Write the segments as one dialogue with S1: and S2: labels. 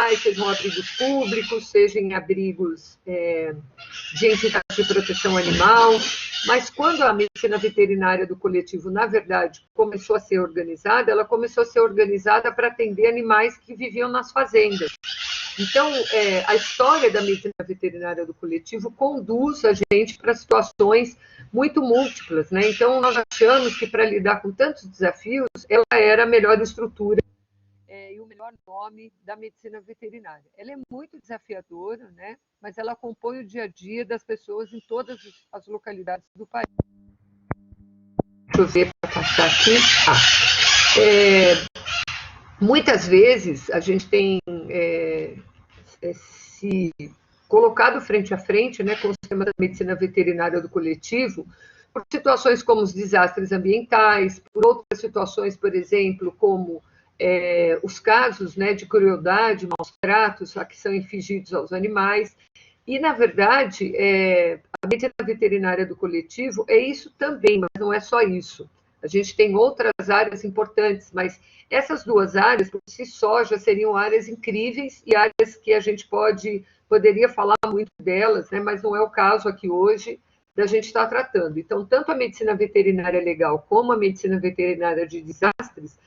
S1: municipais, sejam abrigos públicos, sejam abrigos de entidades de proteção animal, mas quando a medicina veterinária do coletivo, na verdade, começou a ser organizada, ela começou a ser organizada para atender animais que viviam nas fazendas. Então, a história da medicina veterinária do coletivo conduz a gente para situações muito múltiplas, né? Então, nós achamos que para lidar com tantos desafios, ela era a melhor estrutura e o melhor nome da medicina veterinária. Ela é muito desafiadora, né? Mas ela compõe o dia a dia das pessoas em todas as localidades do país. Deixa eu ver para passar aqui. Muitas vezes a gente tem se colocado frente a frente, né, com o sistema da medicina veterinária do coletivo, por situações como os desastres ambientais, por outras situações, por exemplo, como os casos, né, de crueldade, maus tratos a que são infligidos aos animais. E, na verdade, a medicina veterinária do coletivo é isso também, mas não é só isso. A gente tem outras áreas importantes, mas essas duas áreas, por si só, já seriam áreas incríveis e áreas que a gente poderia falar muito delas, né? Mas não é o caso aqui hoje da gente estar tratando. Então, tanto a medicina veterinária legal como a medicina veterinária de desastres,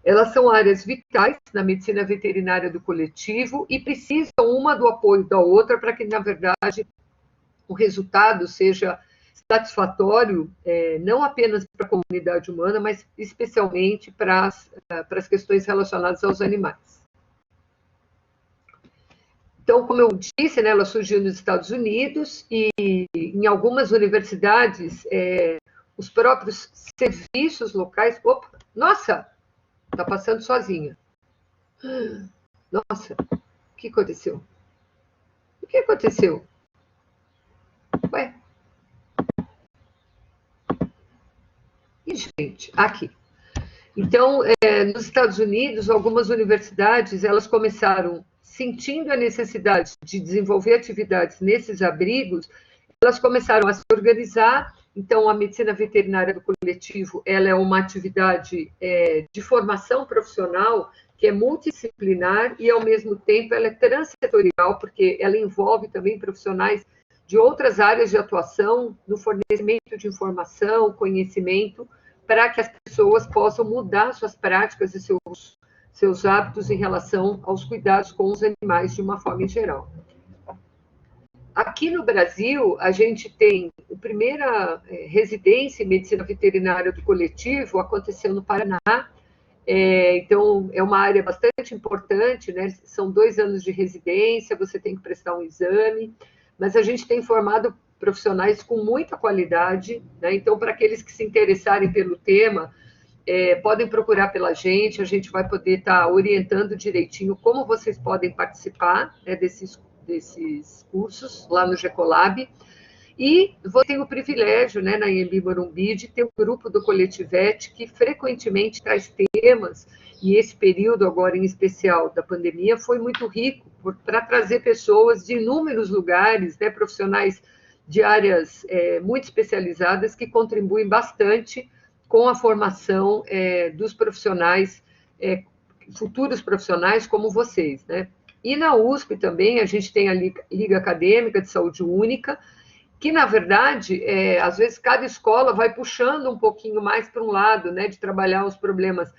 S1: elas são áreas vitais na medicina veterinária do coletivo e precisam uma do apoio da outra para que, na verdade, o resultado seja satisfatório, não apenas para a comunidade humana, mas especialmente para as questões relacionadas aos animais. Então, como eu disse, né, ela surgiu nos Estados Unidos e em algumas universidades, os próprios serviços locais... Opa, nossa, está passando sozinha. Nossa, o que aconteceu? O que aconteceu? Ué? E, gente, aqui. Então, nos Estados Unidos, algumas universidades, elas começaram, sentindo a necessidade de desenvolver atividades nesses abrigos, elas começaram a se organizar. Então, a medicina veterinária do coletivo, ela é uma atividade de formação profissional que é multidisciplinar e, ao mesmo tempo, ela é transsetorial, porque ela envolve também profissionais de outras áreas de atuação no fornecimento de informação, conhecimento, para que as pessoas possam mudar suas práticas e seus hábitos em relação aos cuidados com os animais de uma forma em geral. Aqui no Brasil, a gente tem a primeira residência em medicina veterinária do coletivo, aconteceu no Paraná. Então, é uma área bastante importante, né? São 2 anos de residência, você tem que prestar um exame, mas a gente tem formado profissionais com muita qualidade, né? Então, para aqueles que se interessarem pelo tema, podem procurar pela gente, a gente vai poder estar orientando direitinho como vocês podem participar, né, desses cursos lá no Gecolab. E vou ter o privilégio, né, na Anhembi Morumbi, de ter um grupo do Coletivete que frequentemente traz temas, e esse período agora em especial da pandemia foi muito rico para trazer pessoas de inúmeros lugares, né, profissionais de áreas muito especializadas que contribuem bastante com a formação dos profissionais, futuros profissionais como vocês, né? E na USP também a gente tem a Liga Acadêmica de Saúde Única, que, na verdade, às vezes cada escola vai puxando um pouquinho mais para um lado, né, de trabalhar os problemas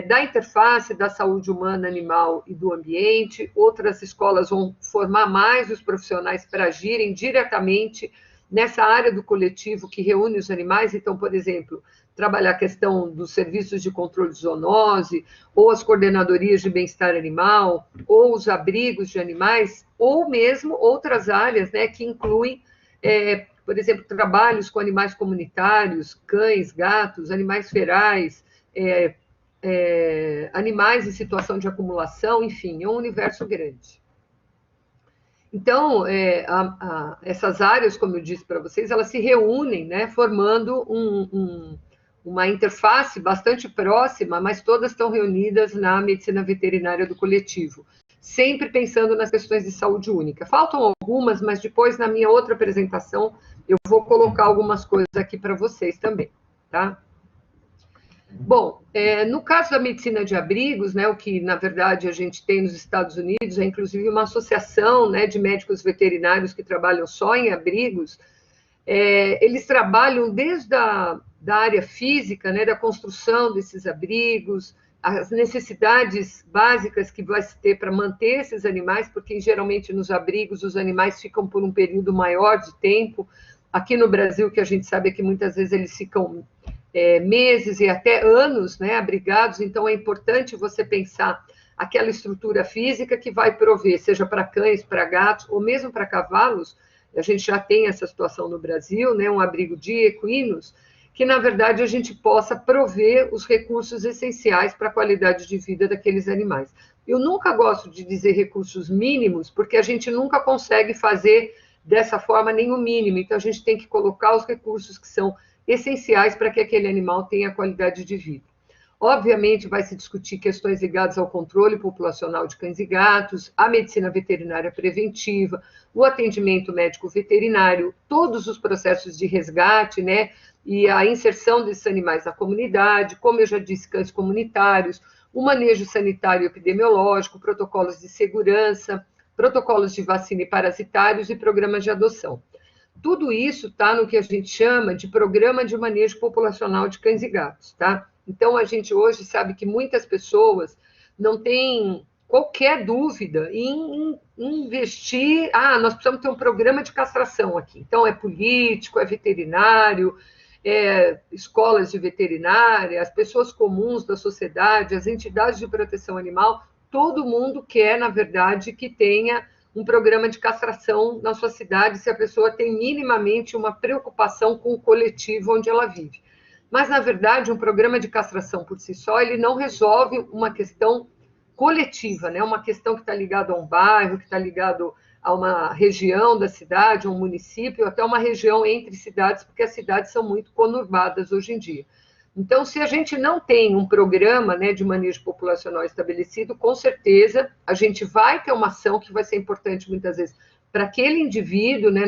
S1: da interface da saúde humana, animal e do ambiente. Outras escolas vão formar mais os profissionais para agirem diretamente nessa área do coletivo que reúne os animais. Então, por exemplo, trabalhar a questão dos serviços de controle de zoonose, ou as coordenadorias de bem-estar animal, ou os abrigos de animais, ou mesmo outras áreas, né, que incluem, por exemplo, trabalhos com animais comunitários, cães, gatos, animais ferais, animais em situação de acumulação, enfim, é um universo grande. Então, essas áreas, como eu disse para vocês, elas se reúnem, né, formando uma interface bastante próxima, mas todas estão reunidas na medicina veterinária do coletivo, sempre pensando nas questões de saúde única. Faltam algumas, mas depois, na minha outra apresentação, eu vou colocar algumas coisas aqui para vocês também, tá? Bom, no caso da medicina de abrigos, né, o que na verdade a gente tem nos Estados Unidos é inclusive uma associação, né, de médicos veterinários que trabalham só em abrigos. Eles trabalham desde da área física, né, da construção desses abrigos, as necessidades básicas que vai se ter para manter esses animais, porque geralmente nos abrigos os animais ficam por um período maior de tempo. Aqui no Brasil, que a gente sabe é que muitas vezes eles ficam meses e até anos, né, abrigados, então é importante você pensar aquela estrutura física que vai prover, seja para cães, para gatos, ou mesmo para cavalos. A gente já tem essa situação no Brasil, né, um abrigo de equinos, que na verdade a gente possa prover os recursos essenciais para a qualidade de vida daqueles animais. Eu nunca gosto de dizer recursos mínimos, porque a gente nunca consegue fazer dessa forma nem o mínimo, então a gente tem que colocar os recursos que são essenciais para que aquele animal tenha qualidade de vida. Obviamente, vai se discutir questões ligadas ao controle populacional de cães e gatos, a medicina veterinária preventiva, o atendimento médico veterinário, todos os processos de resgate, né, e a inserção desses animais na comunidade, como eu já disse, cães comunitários, o manejo sanitário e epidemiológico, protocolos de segurança, protocolos de vacina e parasitários e programas de adoção. Tudo isso está no que a gente chama de programa de manejo populacional de cães e gatos, tá? Então, a gente hoje sabe que muitas pessoas não têm qualquer dúvida em investir. Ah, nós precisamos ter um programa de castração aqui. Então, é político, é veterinário, escolas de veterinária, as pessoas comuns da sociedade, as entidades de proteção animal, todo mundo quer, na verdade, que tenha um programa de castração na sua cidade, se a pessoa tem minimamente uma preocupação com o coletivo onde ela vive. Mas, na verdade, um programa de castração por si só, ele não resolve uma questão coletiva, né? Uma questão que está ligada a um bairro, que está ligado a uma região da cidade, a um município, até uma região entre cidades, porque as cidades são muito conurbadas hoje em dia. Então, se a gente não tem um programa, né, de manejo populacional estabelecido, com certeza a gente vai ter uma ação que vai ser importante muitas vezes para aquele indivíduo, né,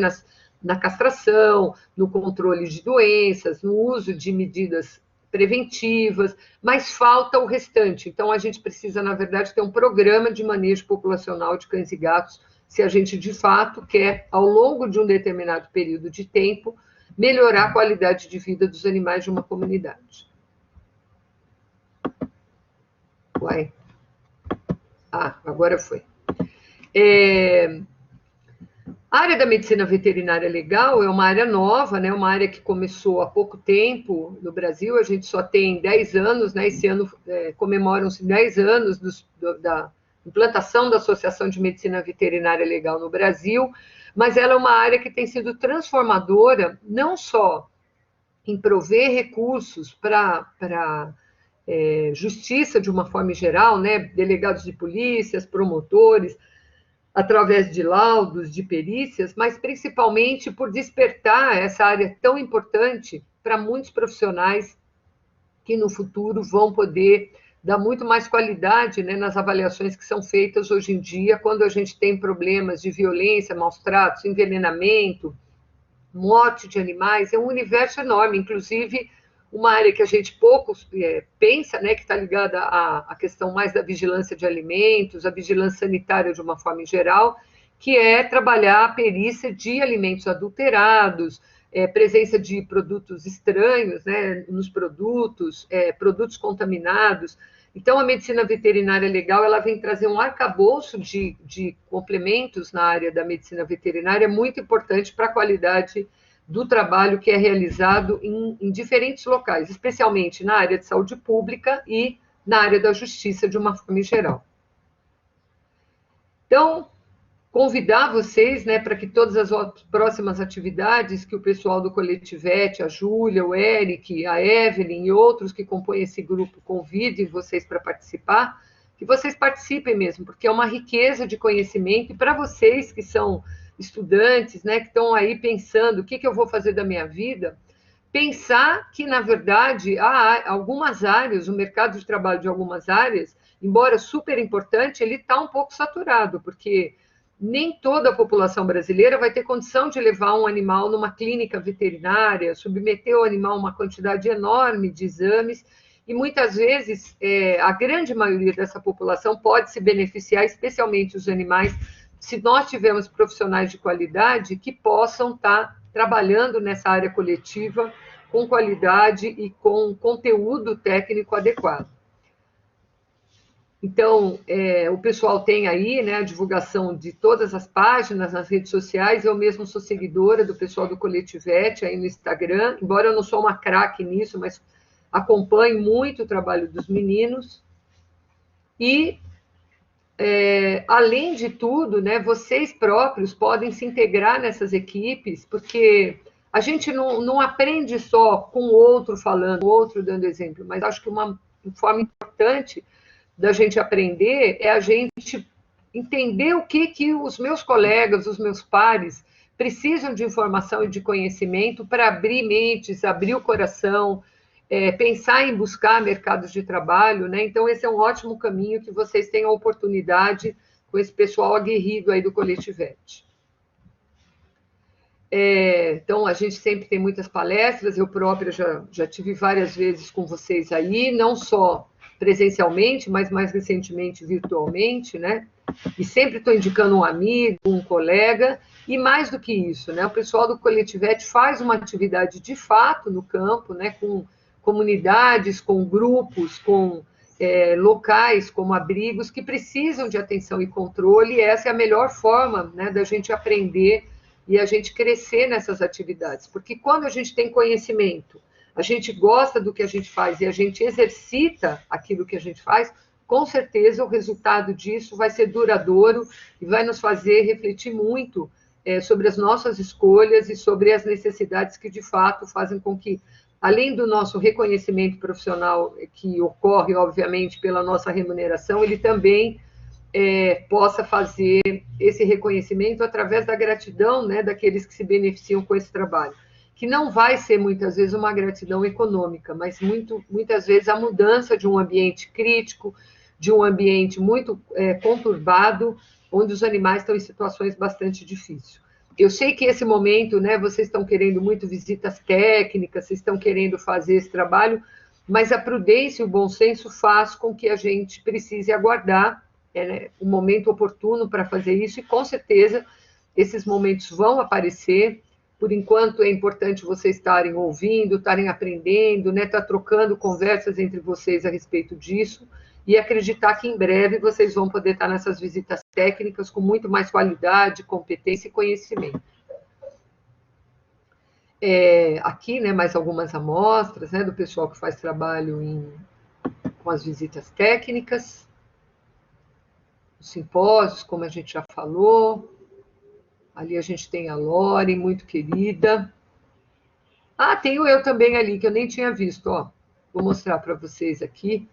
S1: na castração, no controle de doenças, no uso de medidas preventivas, mas falta o restante. Então, a gente precisa, na verdade, ter um programa de manejo populacional de cães e gatos, se a gente, de fato, quer, ao longo de um determinado período de tempo, melhorar a qualidade de vida dos animais de uma comunidade. Uai. Agora foi. A área da medicina veterinária legal é uma área nova, né? Uma área que começou há pouco tempo no Brasil, a gente só tem 10 anos, né? Esse ano comemoram-se 10 anos da implantação da Associação de Medicina Veterinária Legal no Brasil, mas ela é uma área que tem sido transformadora, não só em prover recursos para justiça de uma forma geral, né? Delegados de polícias, promotores, através de laudos, de perícias, mas principalmente por despertar essa área tão importante para muitos profissionais que no futuro vão poder dar muito mais qualidade, né, nas avaliações que são feitas hoje em dia, quando a gente tem problemas de violência, maus tratos, envenenamento, morte de animais. É um universo enorme, inclusive uma área que a gente pouco pensa, né, que está ligada à questão mais da vigilância de alimentos, a vigilância sanitária de uma forma em geral, que é trabalhar a perícia de alimentos adulterados, presença de produtos estranhos, né, nos produtos, produtos contaminados. Então, a medicina veterinária legal, ela vem trazer um arcabouço de complementos na área da medicina veterinária muito importante para a qualidade do trabalho que é realizado em diferentes locais, especialmente na área de saúde pública e na área da justiça, de uma forma geral. Então, convidar vocês, né, para que todas as próximas atividades que o pessoal do Coletivete, a Júlia, o Eric, a Evelyn e outros que compõem esse grupo convidem vocês para participar, que vocês participem mesmo, porque é uma riqueza de conhecimento, e para vocês que são estudantes, né, que estão aí pensando o que eu vou fazer da minha vida, pensar que, na verdade, há algumas áreas, o mercado de trabalho de algumas áreas, embora super importante, ele está um pouco saturado, porque nem toda a população brasileira vai ter condição de levar um animal numa clínica veterinária, submeter o animal a uma quantidade enorme de exames, e muitas vezes a grande maioria dessa população pode se beneficiar, especialmente os animais, se nós tivermos profissionais de qualidade que possam estar trabalhando nessa área coletiva com qualidade e com conteúdo técnico adequado. Então, o pessoal tem aí, né, a divulgação de todas as páginas nas redes sociais. Eu mesmo sou seguidora do pessoal do Coletivete aí no Instagram, embora eu não sou uma craque nisso, mas acompanho muito o trabalho dos meninos. E, além de tudo, né, vocês próprios podem se integrar nessas equipes, porque a gente não aprende só com o outro falando, o outro dando exemplo, mas acho que uma forma importante da gente aprender é a gente entender o que os meus colegas, os meus pares, precisam de informação e de conhecimento para abrir mentes, abrir o coração, pensar em buscar mercados de trabalho, né? Então, esse é um ótimo caminho que vocês tenham a oportunidade com esse pessoal aguerrido aí do Coletivete. Então, a gente sempre tem muitas palestras, eu própria já tive várias vezes com vocês aí, não só presencialmente, mas mais recentemente virtualmente, né? E sempre estou indicando um amigo, um colega, e mais do que isso, né? O pessoal do Coletivete faz uma atividade de fato no campo, né? Com comunidades, com grupos, com locais como abrigos que precisam de atenção e controle, e essa é a melhor forma, né, da gente aprender e a gente crescer nessas atividades, porque quando a gente tem conhecimento, a gente gosta do que a gente faz e a gente exercita aquilo que a gente faz, com certeza o resultado disso vai ser duradouro e vai nos fazer refletir muito sobre as nossas escolhas e sobre as necessidades que, de fato, fazem com que, além do nosso reconhecimento profissional, que ocorre, obviamente, pela nossa remuneração, ele também possa fazer esse reconhecimento através da gratidão, né, daqueles que se beneficiam com esse trabalho, que não vai ser, muitas vezes, uma gratidão econômica, mas muitas vezes a mudança de um ambiente crítico, de um ambiente muito conturbado, onde os animais estão em situações bastante difíceis. Eu sei que esse momento, né, vocês estão querendo muito visitas técnicas, vocês estão querendo fazer esse trabalho, mas a prudência e o bom senso faz com que a gente precise aguardar o momento oportuno para fazer isso, e com certeza esses momentos vão aparecer. Por enquanto é importante vocês estarem ouvindo, estarem aprendendo, né, estar trocando conversas entre vocês a respeito disso, e acreditar que em breve vocês vão poder estar nessas visitas técnicas com muito mais qualidade, competência e conhecimento. Aqui, né, mais algumas amostras, né, do pessoal que faz trabalho com as visitas técnicas, os simpósios, como a gente já falou. Ali a gente tem a Lore, muito querida. Tenho eu também ali, que eu nem tinha visto, ó. Vou mostrar para vocês aqui,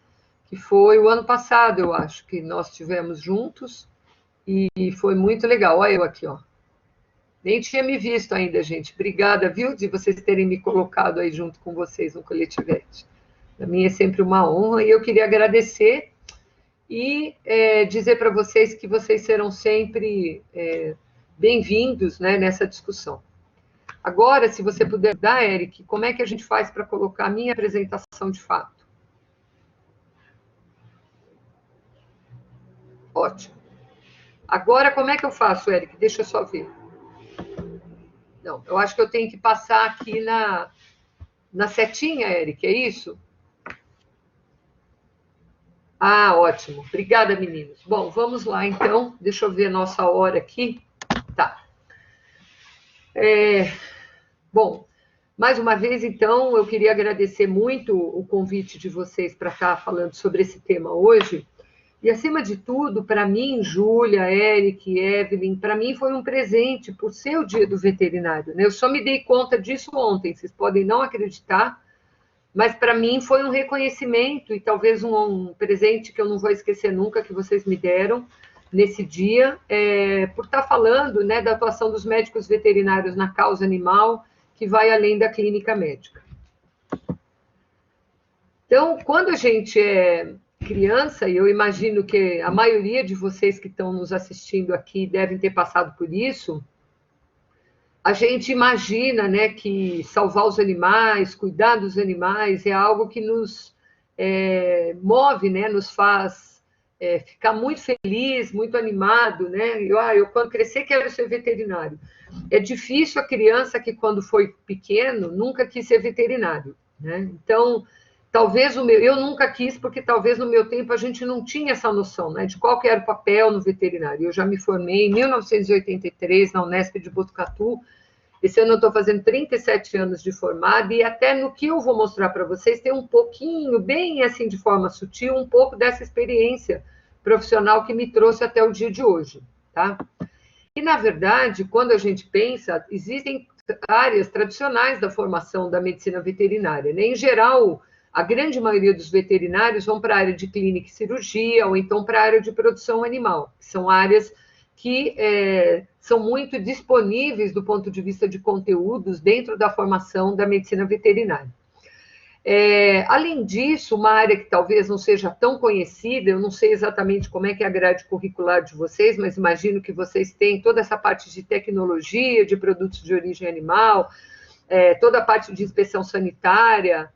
S1: que foi o ano passado, eu acho, que nós tivemos juntos, e foi muito legal. Olha eu aqui, ó. Nem tinha me visto ainda, gente. Obrigada, viu, de vocês terem me colocado aí junto com vocês no Coletivete. Para mim é sempre uma honra, e eu queria agradecer e dizer para vocês que vocês serão sempre bem-vindos, né, nessa discussão. Agora, se você puder dar, Eric, como é que a gente faz para colocar a minha apresentação de fato? Ótimo. Agora, como é que eu faço, Eric? Deixa eu só ver. Não, eu acho que eu tenho que passar aqui na setinha, Eric, é isso? Ótimo. Obrigada, meninos. Bom, vamos lá, então. Deixa eu ver a nossa hora aqui. Tá. Bom, mais uma vez, então, eu queria agradecer muito o convite de vocês para estar falando sobre esse tema hoje. E, acima de tudo, para mim, Júlia, Eric, Evelyn, para mim foi um presente por ser o Dia do Veterinário, né? Eu só me dei conta disso ontem, vocês podem não acreditar, mas para mim foi um reconhecimento e talvez um presente que eu não vou esquecer nunca que vocês me deram nesse dia, por estar falando, né, da atuação dos médicos veterinários na causa animal, que vai além da clínica médica. Então, quando a gente é criança, e eu imagino que a maioria de vocês que estão nos assistindo aqui devem ter passado por isso, a gente imagina, né, que salvar os animais, cuidar dos animais, é algo que nos move, né, nos faz ficar muito feliz, muito animado, né? Eu quando crescer quero ser veterinário. É difícil a criança que quando foi pequeno nunca quis ser veterinário, né? Então, talvez eu nunca quis porque talvez no meu tempo a gente não tinha essa noção, né, de qual que era o papel no veterinário. Eu já me formei em 1983 na Unesp de Botucatu. Esse ano eu estou fazendo 37 anos de formada e até no que eu vou mostrar para vocês tem um pouquinho, bem assim de forma sutil, um pouco dessa experiência profissional que me trouxe até o dia de hoje, tá? E, na verdade, quando a gente pensa, existem áreas tradicionais da formação da medicina veterinária, né? Em geral, a grande maioria dos veterinários vão para a área de clínica e cirurgia ou então para a área de produção animal, que são áreas que são muito disponíveis do ponto de vista de conteúdos dentro da formação da medicina veterinária. Além disso, uma área que talvez não seja tão conhecida, eu não sei exatamente como é que é a grade curricular de vocês, mas imagino que vocês têm toda essa parte de tecnologia, de produtos de origem animal, toda a parte de inspeção sanitária,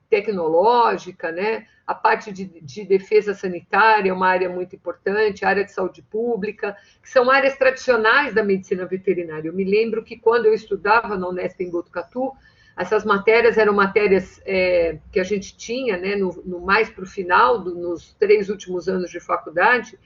S1: tecnológica, né? A parte de defesa sanitária é uma área muito importante, a área de saúde pública, que são áreas tradicionais da medicina veterinária. Eu me lembro que quando eu estudava na Unesp em Botucatu, essas matérias eram matérias que a gente tinha, né, no mais para o final, nos 3 últimos anos de faculdade,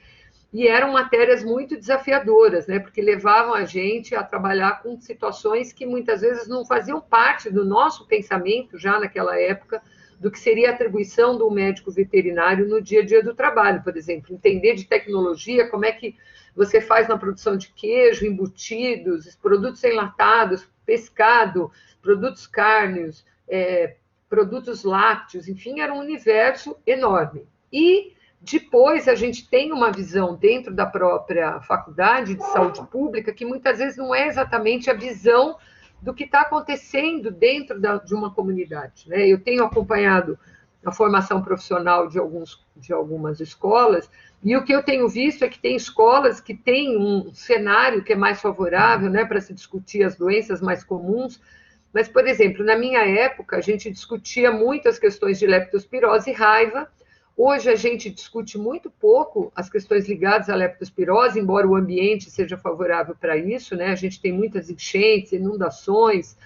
S1: e eram matérias muito desafiadoras, né, porque levavam a gente a trabalhar com situações que muitas vezes não faziam parte do nosso pensamento, já naquela época, do que seria a atribuição do médico veterinário no dia a dia do trabalho, por exemplo, entender de tecnologia, como é que você faz na produção de queijo, embutidos, produtos enlatados, pescado, produtos cárneos, produtos lácteos, enfim, era um universo enorme. E depois a gente tem uma visão dentro da própria faculdade de saúde pública que muitas vezes não é exatamente a visão do que está acontecendo dentro de uma comunidade, né? Eu tenho acompanhado a formação profissional de algumas escolas, e o que eu tenho visto é que tem escolas que têm um cenário que é mais favorável, né, para se discutir as doenças mais comuns, mas, por exemplo, na minha época, a gente discutia muito as questões de leptospirose e raiva. Hoje a gente discute muito pouco as questões ligadas à leptospirose, embora o ambiente seja favorável para isso, né? A gente tem muitas enchentes, inundações,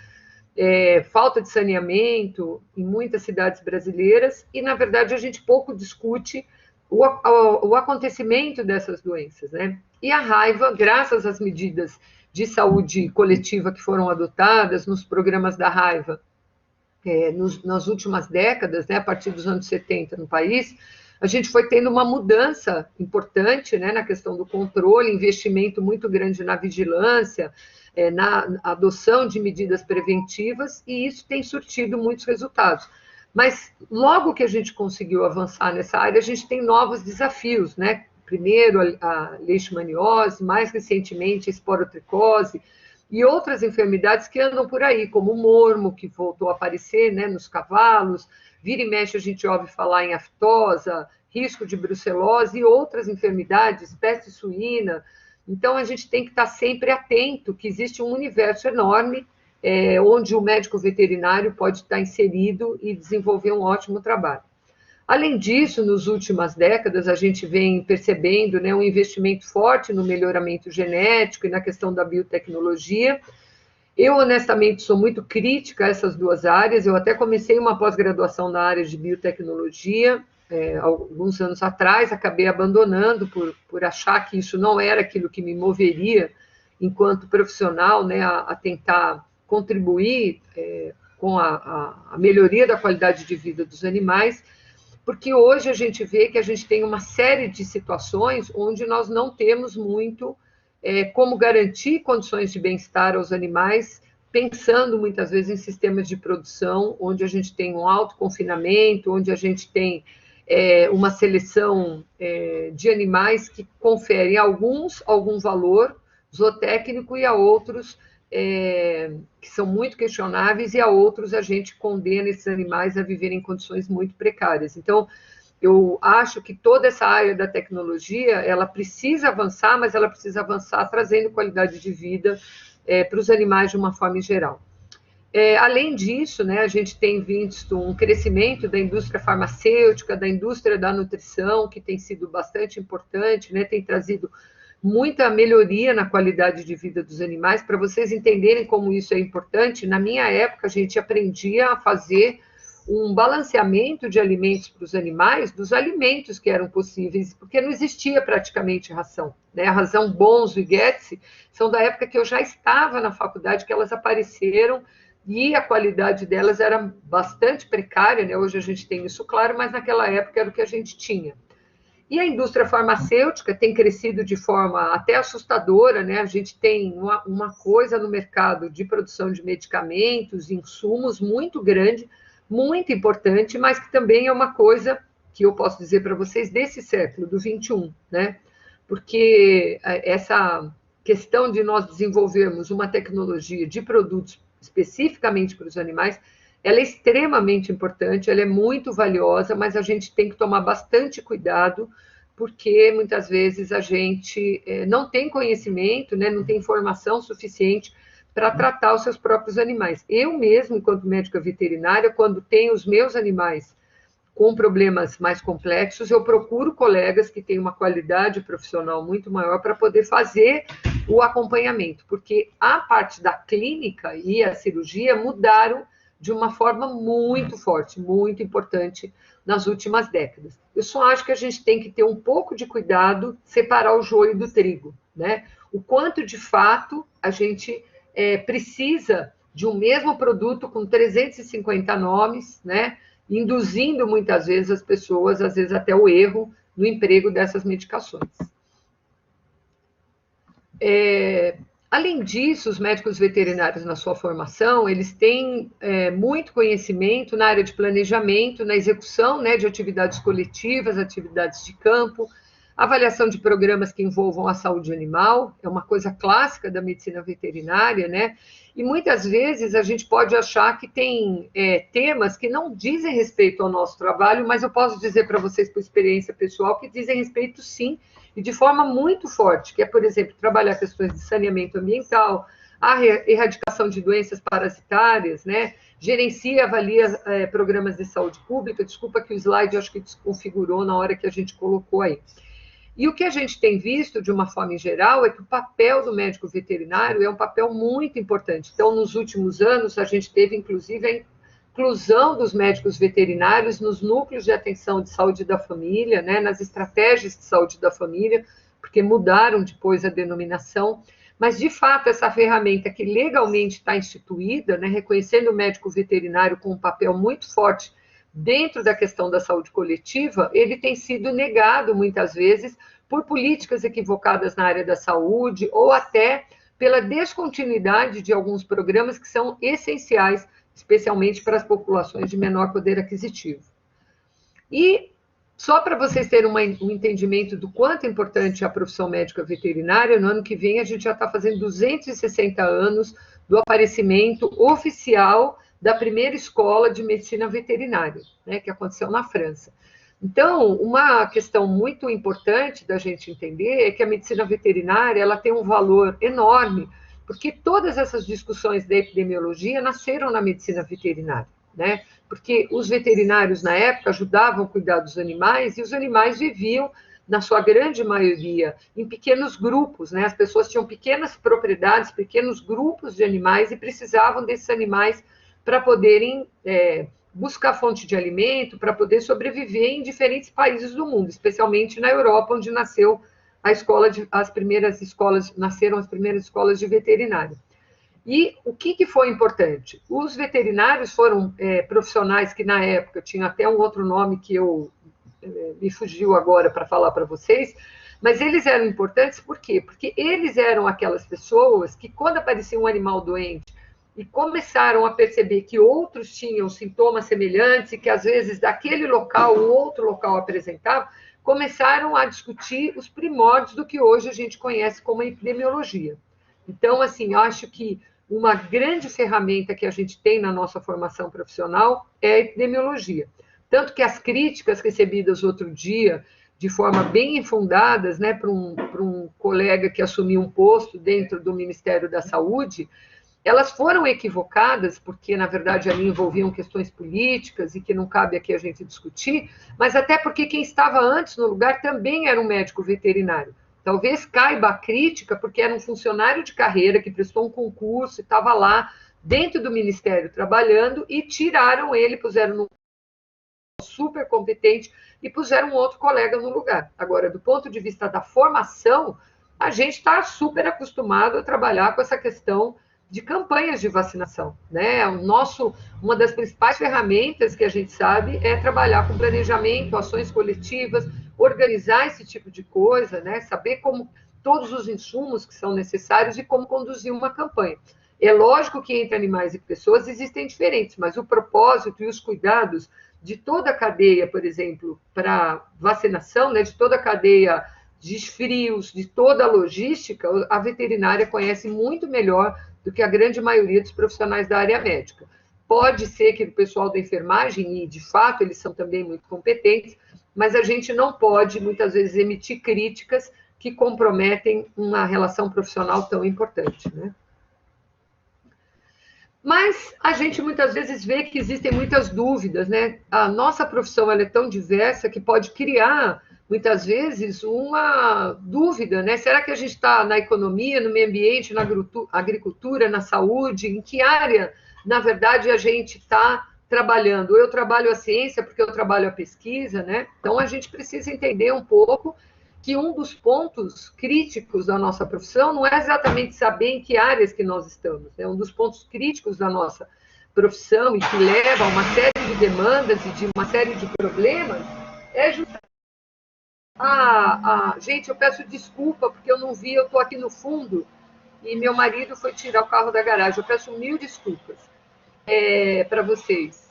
S1: falta de saneamento em muitas cidades brasileiras, e, na verdade, a gente pouco discute o acontecimento dessas doenças, né? E a raiva, graças às medidas de saúde coletiva que foram adotadas nos programas da raiva, nas últimas décadas, né, a partir dos anos 70 no país, a gente foi tendo uma mudança importante, né, na questão do controle, investimento muito grande na vigilância, na adoção de medidas preventivas, e isso tem surtido muitos resultados. Mas logo que a gente conseguiu avançar nessa área, a gente tem novos desafios, né? Primeiro a leishmaniose, mais recentemente a esporotricose, e outras enfermidades que andam por aí, como o mormo, que voltou a aparecer, né, nos cavalos, vira e mexe a gente ouve falar em aftosa, risco de brucelose e outras enfermidades, peste suína. Então, a gente tem que estar sempre atento que existe um universo enorme onde o médico veterinário pode estar inserido e desenvolver um ótimo trabalho. Além disso, nas últimas décadas, a gente vem percebendo, né, um investimento forte no melhoramento genético e na questão da biotecnologia. Eu, honestamente, sou muito crítica a essas duas áreas. Eu até comecei uma pós-graduação na área de biotecnologia, alguns anos atrás, acabei abandonando por achar que isso não era aquilo que me moveria enquanto profissional, né, a tentar contribuir com a melhoria da qualidade de vida dos animais, porque hoje a gente vê que a gente tem uma série de situações onde nós não temos muito como garantir condições de bem-estar aos animais, pensando muitas vezes em sistemas de produção, onde a gente tem um alto confinamento, onde a gente tem uma seleção de animais que conferem a alguns algum valor zootécnico e a outros que são muito questionáveis, e a outros a gente condena esses animais a viverem em condições muito precárias. Então, eu acho que toda essa área da tecnologia, ela precisa avançar, mas ela precisa avançar trazendo qualidade de vida para os animais de uma forma em geral. Além disso, né, a gente tem visto um crescimento da indústria farmacêutica, da indústria da nutrição, que tem sido bastante importante, né, tem trazido muita melhoria na qualidade de vida dos animais. Para vocês entenderem como isso é importante, na minha época a gente aprendia a fazer um balanceamento de alimentos para os animais, dos alimentos que eram possíveis, porque não existia praticamente ração, né? A ração Bons e Getz são da época que eu já estava na faculdade, que elas apareceram, e a qualidade delas era bastante precária, né? Hoje a gente tem isso claro, mas naquela época era o que a gente tinha. E a indústria farmacêutica tem crescido de forma até assustadora, né? A gente tem uma coisa no mercado de produção de medicamentos, insumos muito grande, muito importante, mas que também é uma coisa que eu posso dizer para vocês desse século, do 21, né? Porque essa questão de nós desenvolvermos uma tecnologia de produtos especificamente para os animais, ela é extremamente importante, ela é muito valiosa, mas a gente tem que tomar bastante cuidado, porque muitas vezes a gente não tem conhecimento, né, não tem informação suficiente para tratar os seus próprios animais. Eu mesmo, enquanto médica veterinária, quando tenho os meus animais com problemas mais complexos, eu procuro colegas que têm uma qualidade profissional muito maior para poder fazer o acompanhamento, porque a parte da clínica e a cirurgia mudaram de uma forma muito forte, muito importante nas últimas décadas. Eu só acho que a gente tem que ter um pouco de cuidado, separar o joio do trigo, né? O quanto de fato a gente precisa de um mesmo produto com 350 nomes, né? Induzindo muitas vezes as pessoas, às vezes até o erro no emprego dessas medicações. Além disso, os médicos veterinários na sua formação, eles têm muito conhecimento na área de planejamento, na execução, né, de atividades coletivas, atividades de campo, avaliação de programas que envolvam a saúde animal, é uma coisa clássica da medicina veterinária, né? E muitas vezes a gente pode achar que tem temas que não dizem respeito ao nosso trabalho, mas eu posso dizer para vocês, por experiência pessoal, que dizem respeito sim, e de forma muito forte, que é, por exemplo, trabalhar questões de saneamento ambiental, a erradicação de doenças parasitárias, né? Gerencia e avalia programas de saúde pública. Desculpa que o slide acho que desconfigurou na hora que a gente colocou aí. E o que a gente tem visto, de uma forma em geral, é que o papel do médico veterinário é um papel muito importante. Então, nos últimos anos, a gente teve, inclusive, a inclusão dos médicos veterinários nos núcleos de atenção de saúde da família, né, nas estratégias de saúde da família, porque mudaram depois a denominação. Mas, de fato, essa ferramenta que legalmente está instituída, né, reconhecendo o médico veterinário com um papel muito forte dentro da questão da saúde coletiva, ele tem sido negado muitas vezes por políticas equivocadas na área da saúde ou até pela descontinuidade de alguns programas que são essenciais, especialmente para as populações de menor poder aquisitivo. E só para vocês terem um entendimento do quanto é importante a profissão médica veterinária, no ano que vem a gente já está fazendo 260 anos do aparecimento oficial da primeira escola de medicina veterinária, né, que aconteceu na França. Então, uma questão muito importante da gente entender é que a medicina veterinária ela tem um valor enorme, porque todas essas discussões da epidemiologia nasceram na medicina veterinária, né? Porque os veterinários, na época, ajudavam a cuidar dos animais e os animais viviam, na sua grande maioria, em pequenos grupos, né? As pessoas tinham pequenas propriedades, pequenos grupos de animais e precisavam desses animais para poderem buscar fonte de alimento, para poder sobreviver em diferentes países do mundo, especialmente na Europa, onde nasceu as primeiras escolas de veterinário. E o que foi importante? Os veterinários foram profissionais que, na época, tinha até um outro nome que me fugiu agora para falar para vocês, mas eles eram importantes por quê? Porque eles eram aquelas pessoas que, quando aparecia um animal doente, e começaram a perceber que outros tinham sintomas semelhantes e que, às vezes, daquele local, o outro local apresentava, começaram a discutir os primórdios do que hoje a gente conhece como a epidemiologia. Então, assim, eu acho que uma grande ferramenta que a gente tem na nossa formação profissional é a epidemiologia. Tanto que as críticas recebidas outro dia, de forma bem infundadas, né, para um colega que assumiu um posto dentro do Ministério da Saúde, elas foram equivocadas, porque, na verdade, ali envolviam questões políticas e que não cabe aqui a gente discutir, mas até porque quem estava antes no lugar também era um médico veterinário. Talvez caiba a crítica, porque era um funcionário de carreira que prestou um concurso e estava lá dentro do Ministério trabalhando e tiraram ele, puseram num super competente e puseram um outro colega no lugar. Agora, do ponto de vista da formação, a gente está super acostumado a trabalhar com essa questão de campanhas de vacinação, né? Uma das principais ferramentas que a gente sabe é trabalhar com planejamento, ações coletivas, organizar esse tipo de coisa, né? Saber como todos os insumos que são necessários e como conduzir uma campanha. É lógico que entre animais e pessoas existem diferentes, mas o propósito e os cuidados de toda a cadeia, por exemplo, para vacinação, né, de toda a cadeia de frios, de toda a logística, a veterinária conhece muito melhor do que a grande maioria dos profissionais da área médica. Pode ser que o pessoal da enfermagem, e de fato eles são também muito competentes, mas a gente não pode, muitas vezes, emitir críticas que comprometem uma relação profissional tão importante, né? Mas a gente muitas vezes vê que existem muitas dúvidas, né? A nossa profissão ela é tão diversa que pode criar, muitas vezes, uma dúvida, né? Será que a gente está na economia, no meio ambiente, na agricultura, na saúde? Em que área, na verdade, a gente está trabalhando? Eu trabalho a ciência porque eu trabalho a pesquisa, né? Então, a gente precisa entender um pouco que um dos pontos críticos da nossa profissão não é exatamente saber em que áreas que nós estamos. Né? Um dos pontos críticos da nossa profissão e que leva a uma série de demandas e de uma série de problemas é justamente... Gente, eu peço desculpa porque eu não vi, eu estou aqui no fundo e meu marido foi tirar o carro da garagem. Eu peço mil desculpas para vocês.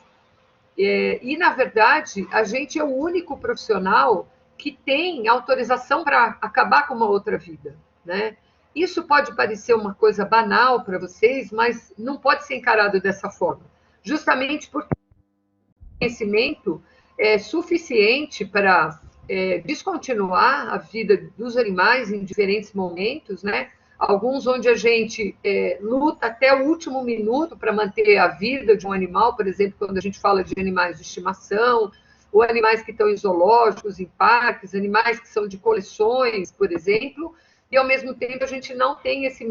S1: E, na verdade, a gente é o único profissional que tem autorização para acabar com uma outra vida, né? Isso pode parecer uma coisa banal para vocês, mas não pode ser encarado dessa forma. Justamente porque o conhecimento é suficiente para descontinuar a vida dos animais em diferentes momentos, né? Alguns onde a gente luta até o último minuto para manter a vida de um animal, por exemplo, quando a gente fala de animais de estimação, ou animais que estão em zoológicos, em parques, animais que são de coleções, por exemplo, e ao mesmo tempo a gente não tem essa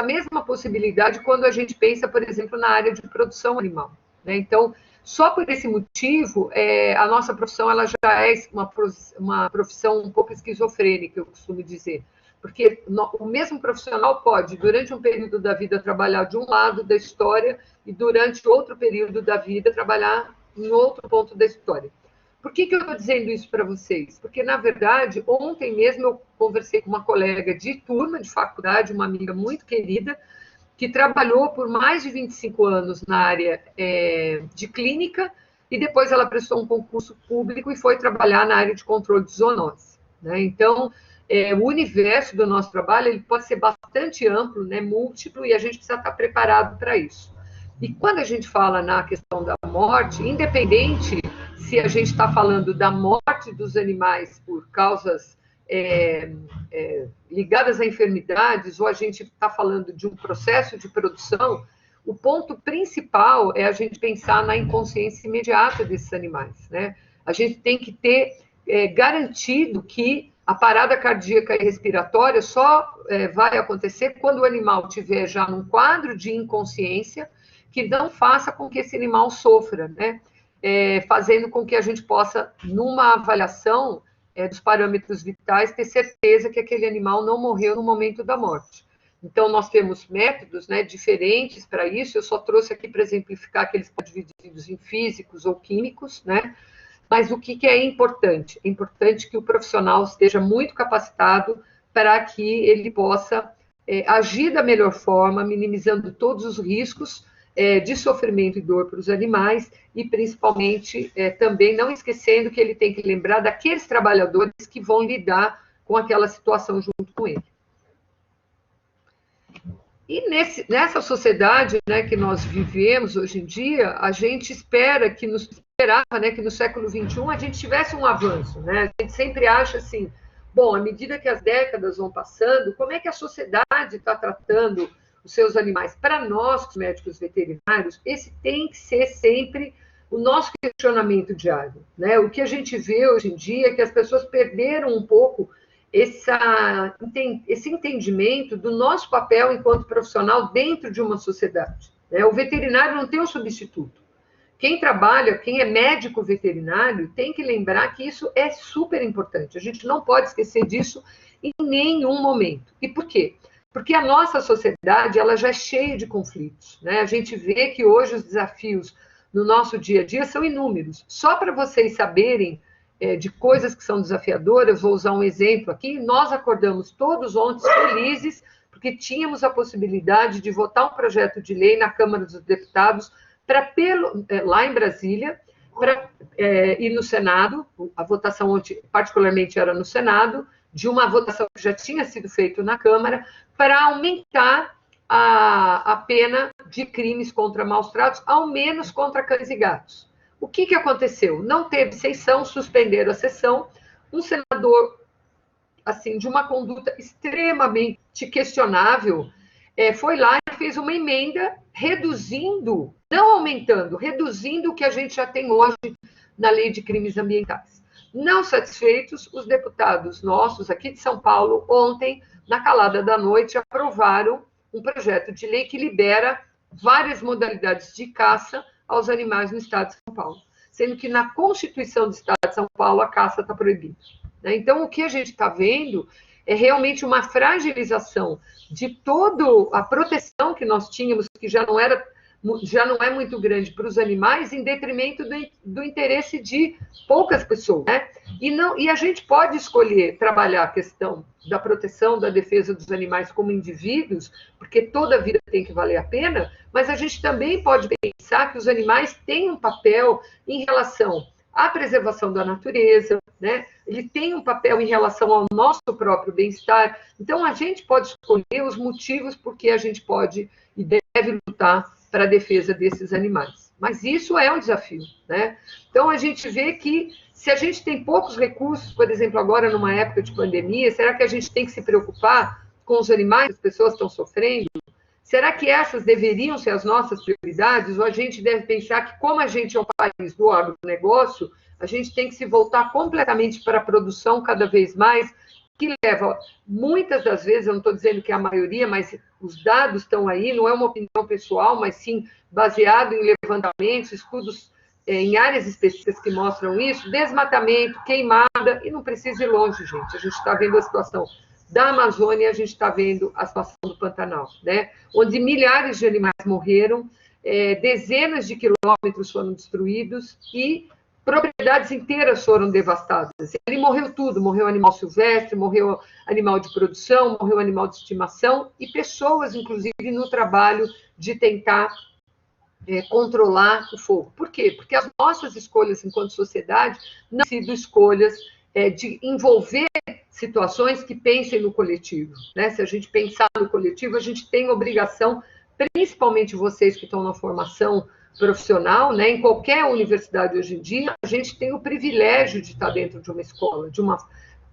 S1: mesma possibilidade quando a gente pensa, por exemplo, na área de produção animal, né? Então, só por esse motivo, a nossa profissão ela já é uma profissão um pouco esquizofrênica, eu costumo dizer. Porque o mesmo profissional pode, durante um período da vida, trabalhar de um lado da história e, durante outro período da vida, trabalhar em outro ponto da história. Por que eu estou dizendo isso para vocês? Porque, na verdade, ontem mesmo eu conversei com uma colega de turma, de faculdade, uma amiga muito querida, que trabalhou por mais de 25 anos na área de clínica e depois ela prestou um concurso público e foi trabalhar na área de controle de zoonose, né? Então, o universo do nosso trabalho ele pode ser bastante amplo, né, múltiplo, e a gente precisa estar preparado para isso. E quando a gente fala na questão da morte, independente se a gente está falando da morte dos animais por causas ligadas a enfermidades, ou a gente está falando de um processo de produção, o ponto principal é a gente pensar na inconsciência imediata desses animais, né? A gente tem que ter garantido que a parada cardíaca e respiratória só vai acontecer quando o animal estiver já num quadro de inconsciência que não faça com que esse animal sofra, né? Fazendo com que a gente possa, numa avaliação dos parâmetros vitais, ter certeza que aquele animal não morreu no momento da morte. Então, nós temos métodos, né, diferentes para isso. Eu só trouxe aqui para exemplificar que eles podem ser divididos em físicos ou químicos, né? Mas o que é importante? É importante que o profissional esteja muito capacitado para que ele possa agir da melhor forma, minimizando todos os riscos de sofrimento e dor para os animais e, principalmente, também não esquecendo que ele tem que lembrar daqueles trabalhadores que vão lidar com aquela situação junto com ele. E nessa sociedade, né, que nós vivemos hoje em dia, a gente esperava, né, que no século XXI a gente tivesse um avanço, né? A gente sempre acha assim, bom, à medida que as décadas vão passando, como é que a sociedade está tratando os seus animais? Para nós, os médicos veterinários, esse tem que ser sempre o nosso questionamento diário, né? O que a gente vê hoje em dia é que as pessoas perderam um pouco esse entendimento do nosso papel enquanto profissional dentro de uma sociedade, né? O veterinário não tem um substituto. Quem trabalha, quem é médico veterinário, tem que lembrar que isso é super importante. A gente não pode esquecer disso em nenhum momento. E por quê? Porque a nossa sociedade ela já é cheia de conflitos, né? A gente vê que hoje os desafios no nosso dia a dia são inúmeros. Só para vocês saberem de coisas que são desafiadoras, vou usar um exemplo aqui. Nós acordamos todos ontem felizes porque tínhamos a possibilidade de votar um projeto de lei na Câmara dos Deputados lá em Brasília, e no Senado, a votação ontem, particularmente era no Senado, de uma votação que já tinha sido feita na Câmara, para aumentar a pena de crimes contra maus-tratos, ao menos contra cães e gatos. O que aconteceu? Não teve sessão, suspenderam a sessão, um senador, assim, de uma conduta extremamente questionável, foi lá e fez uma emenda reduzindo, não aumentando, reduzindo o que a gente já tem hoje na lei de crimes ambientais. Não satisfeitos, os deputados nossos aqui de São Paulo, ontem, na calada da noite, aprovaram um projeto de lei que libera várias modalidades de caça aos animais no estado de São Paulo, sendo que na Constituição do estado de São Paulo a caça está proibida. Então, o que a gente está vendo é realmente uma fragilização de toda a proteção que nós tínhamos, que já não é muito grande para os animais, em detrimento do interesse de poucas pessoas, né? E a gente pode escolher trabalhar a questão da proteção, da defesa dos animais como indivíduos, porque toda vida tem que valer a pena, mas a gente também pode pensar que os animais têm um papel em relação à preservação da natureza, né? Ele tem um papel em relação ao nosso próprio bem-estar. Então, a gente pode escolher os motivos por que a gente pode e deve lutar para a defesa desses animais. Mas isso é um desafio, né? Então, a gente vê que se a gente tem poucos recursos, por exemplo, agora numa época de pandemia, será que a gente tem que se preocupar com os animais que as pessoas estão sofrendo? Será que essas deveriam ser as nossas prioridades? Ou a gente deve pensar que, como a gente é um país do agronegócio, a gente tem que se voltar completamente para a produção cada vez mais, que leva, muitas das vezes, eu não estou dizendo que é a maioria, mas os dados estão aí, não é uma opinião pessoal, mas sim baseado em levantamentos, estudos em áreas específicas que mostram isso, desmatamento, queimada, e não precisa ir longe, gente. A gente está vendo a situação da Amazônia, a gente está vendo a situação do Pantanal, né? Onde milhares de animais morreram, dezenas de quilômetros foram destruídos e propriedades inteiras foram devastadas. Ali morreu tudo, morreu animal silvestre, morreu animal de produção, morreu animal de estimação e pessoas, inclusive, no trabalho de tentar controlar o fogo. Por quê? Porque as nossas escolhas enquanto sociedade não têm sido escolhas de envolver situações que pensem no coletivo, né? Se a gente pensar no coletivo, a gente tem obrigação, principalmente vocês que estão na formação profissional, né? Em qualquer universidade hoje em dia, a gente tem o privilégio de estar dentro de uma escola,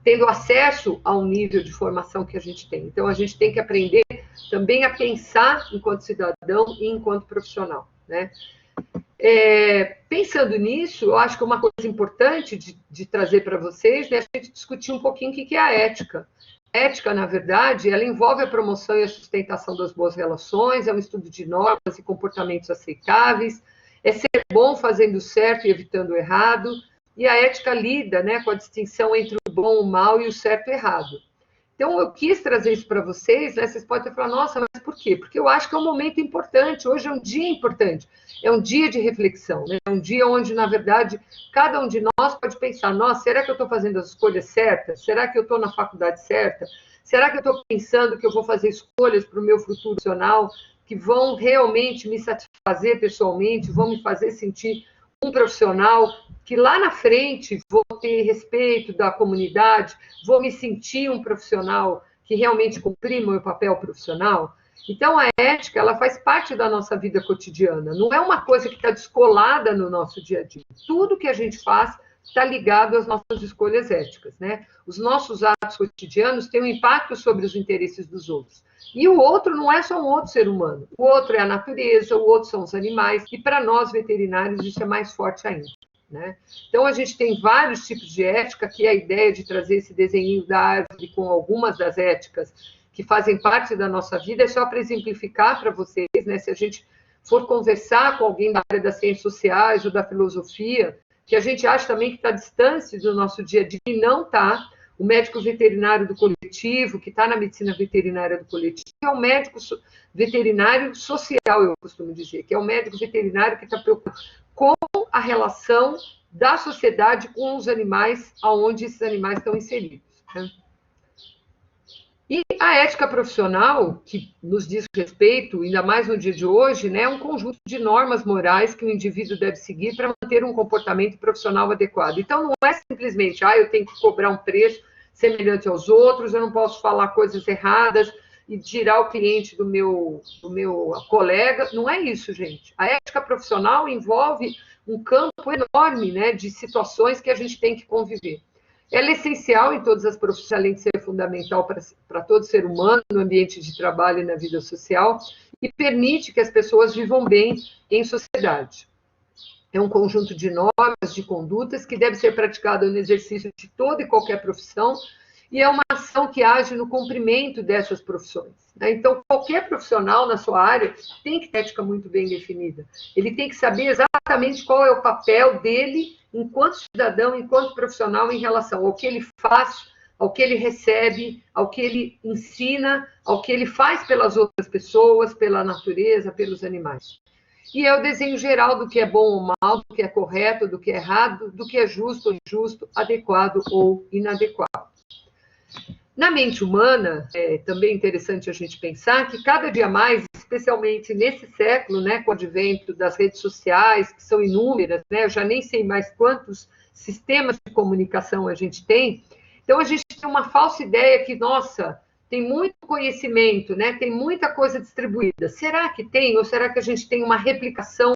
S1: tendo acesso ao nível de formação que a gente tem. Então, a gente tem que aprender também a pensar enquanto cidadão e enquanto profissional, né? Pensando nisso, eu acho que uma coisa importante de trazer para vocês, né, a gente discutir um pouquinho o que é a ética. Ética, na verdade, ela envolve a promoção e a sustentação das boas relações, é um estudo de normas e comportamentos aceitáveis, é ser bom fazendo certo e evitando o errado, e a ética lida, né, com a distinção entre o bom, o mal e o certo e o errado. Então, eu quis trazer isso para vocês, né? Vocês podem falar, nossa, mas por quê? Porque eu acho que é um momento importante, hoje é um dia importante, é um dia de reflexão, né? É um dia onde, na verdade, cada um de nós pode pensar, nossa, será que eu estou fazendo as escolhas certas? Será que eu estou na faculdade certa? Será que eu estou pensando que eu vou fazer escolhas para o meu futuro profissional que vão realmente me satisfazer pessoalmente, vão me fazer sentir um profissional que lá na frente vou ter respeito da comunidade, vou me sentir um profissional que realmente cumprir meu papel profissional? Então, a ética, ela faz parte da nossa vida cotidiana, não é uma coisa que está descolada no nosso dia a dia. Tudo que a gente faz está ligado às nossas escolhas éticas, né? Os nossos atos cotidianos têm um impacto sobre os interesses dos outros. E o outro não é só um outro ser humano. O outro é a natureza, o outro são os animais. E para nós veterinários isso é mais forte ainda, né? Então a gente tem vários tipos de ética, que é a ideia de trazer esse desenho da árvore com algumas das éticas que fazem parte da nossa vida, é só para exemplificar para vocês, né? Se a gente for conversar com alguém da área das ciências sociais ou da filosofia, que a gente acha também que está distante do nosso dia a dia, e não está. O médico veterinário do coletivo, que está na medicina veterinária do coletivo, é o médico veterinário social, eu costumo dizer, que é o médico veterinário que está preocupado com a relação da sociedade com os animais, aonde esses animais estão inseridos, né? E a ética profissional, que nos diz respeito, ainda mais no dia de hoje, né, é um conjunto de normas morais que o indivíduo deve seguir para manter um comportamento profissional adequado. Então, não é simplesmente, eu tenho que cobrar um preço semelhante aos outros, eu não posso falar coisas erradas e tirar o cliente do meu colega. Não é isso, gente. A ética profissional envolve um campo enorme, né, de situações que a gente tem que conviver. Ela é essencial em todas as profissões, além de ser fundamental para todo ser humano no ambiente de trabalho e na vida social, e permite que as pessoas vivam bem em sociedade. É um conjunto de normas, de condutas, que deve ser praticado no exercício de toda e qualquer profissão, e é uma ação que age no cumprimento dessas profissões, né? Então, qualquer profissional na sua área tem que ter ética muito bem definida. Ele tem que saber exatamente qual é o papel dele enquanto cidadão, enquanto profissional, em relação ao que ele faz, ao que ele recebe, ao que ele ensina, ao que ele faz pelas outras pessoas, pela natureza, pelos animais. E é o desenho geral do que é bom ou mal, do que é correto, do que é errado, do que é justo ou injusto, adequado ou inadequado. Na mente humana, é também interessante a gente pensar que cada dia mais, especialmente nesse século, né, com o advento das redes sociais, que são inúmeras, né, eu já nem sei mais quantos sistemas de comunicação a gente tem, então a gente tem uma falsa ideia que, nossa, tem muito conhecimento, né, tem muita coisa distribuída. Será que tem? Ou será que a gente tem uma replicação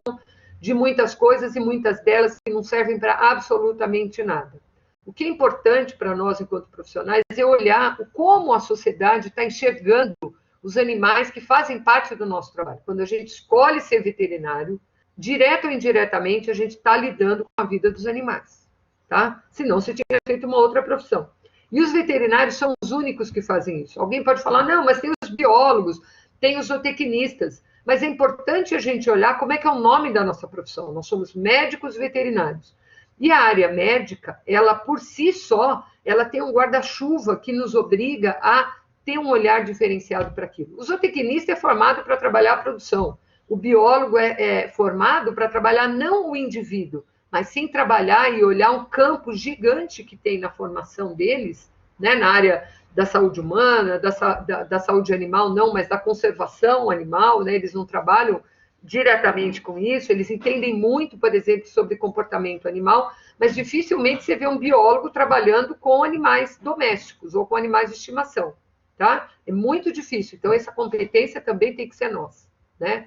S1: de muitas coisas e muitas delas que não servem para absolutamente nada? O que é importante para nós, enquanto profissionais, é olhar como a sociedade está enxergando os animais que fazem parte do nosso trabalho. Quando a gente escolhe ser veterinário, direto ou indiretamente, a gente está lidando com a vida dos animais, tá? Senão você tinha feito uma outra profissão. E os veterinários são os únicos que fazem isso. Alguém pode falar, não, mas tem os biólogos, tem os zootecnistas. Mas é importante a gente olhar como é que é o nome da nossa profissão. Nós somos médicos veterinários. E a área médica, ela por si só, ela tem um guarda-chuva que nos obriga a ter um olhar diferenciado para aquilo. O zootecnista é formado para trabalhar a produção. O biólogo é formado para trabalhar não o indivíduo, mas sim trabalhar e olhar um campo gigante que tem na formação deles, né, na área da saúde humana, da saúde animal, não, mas da conservação animal, né, eles não trabalham diretamente com isso, eles entendem muito, por exemplo, sobre comportamento animal, mas dificilmente você vê um biólogo trabalhando com animais domésticos ou com animais de estimação, tá? É muito difícil, então essa competência também tem que ser nossa, né?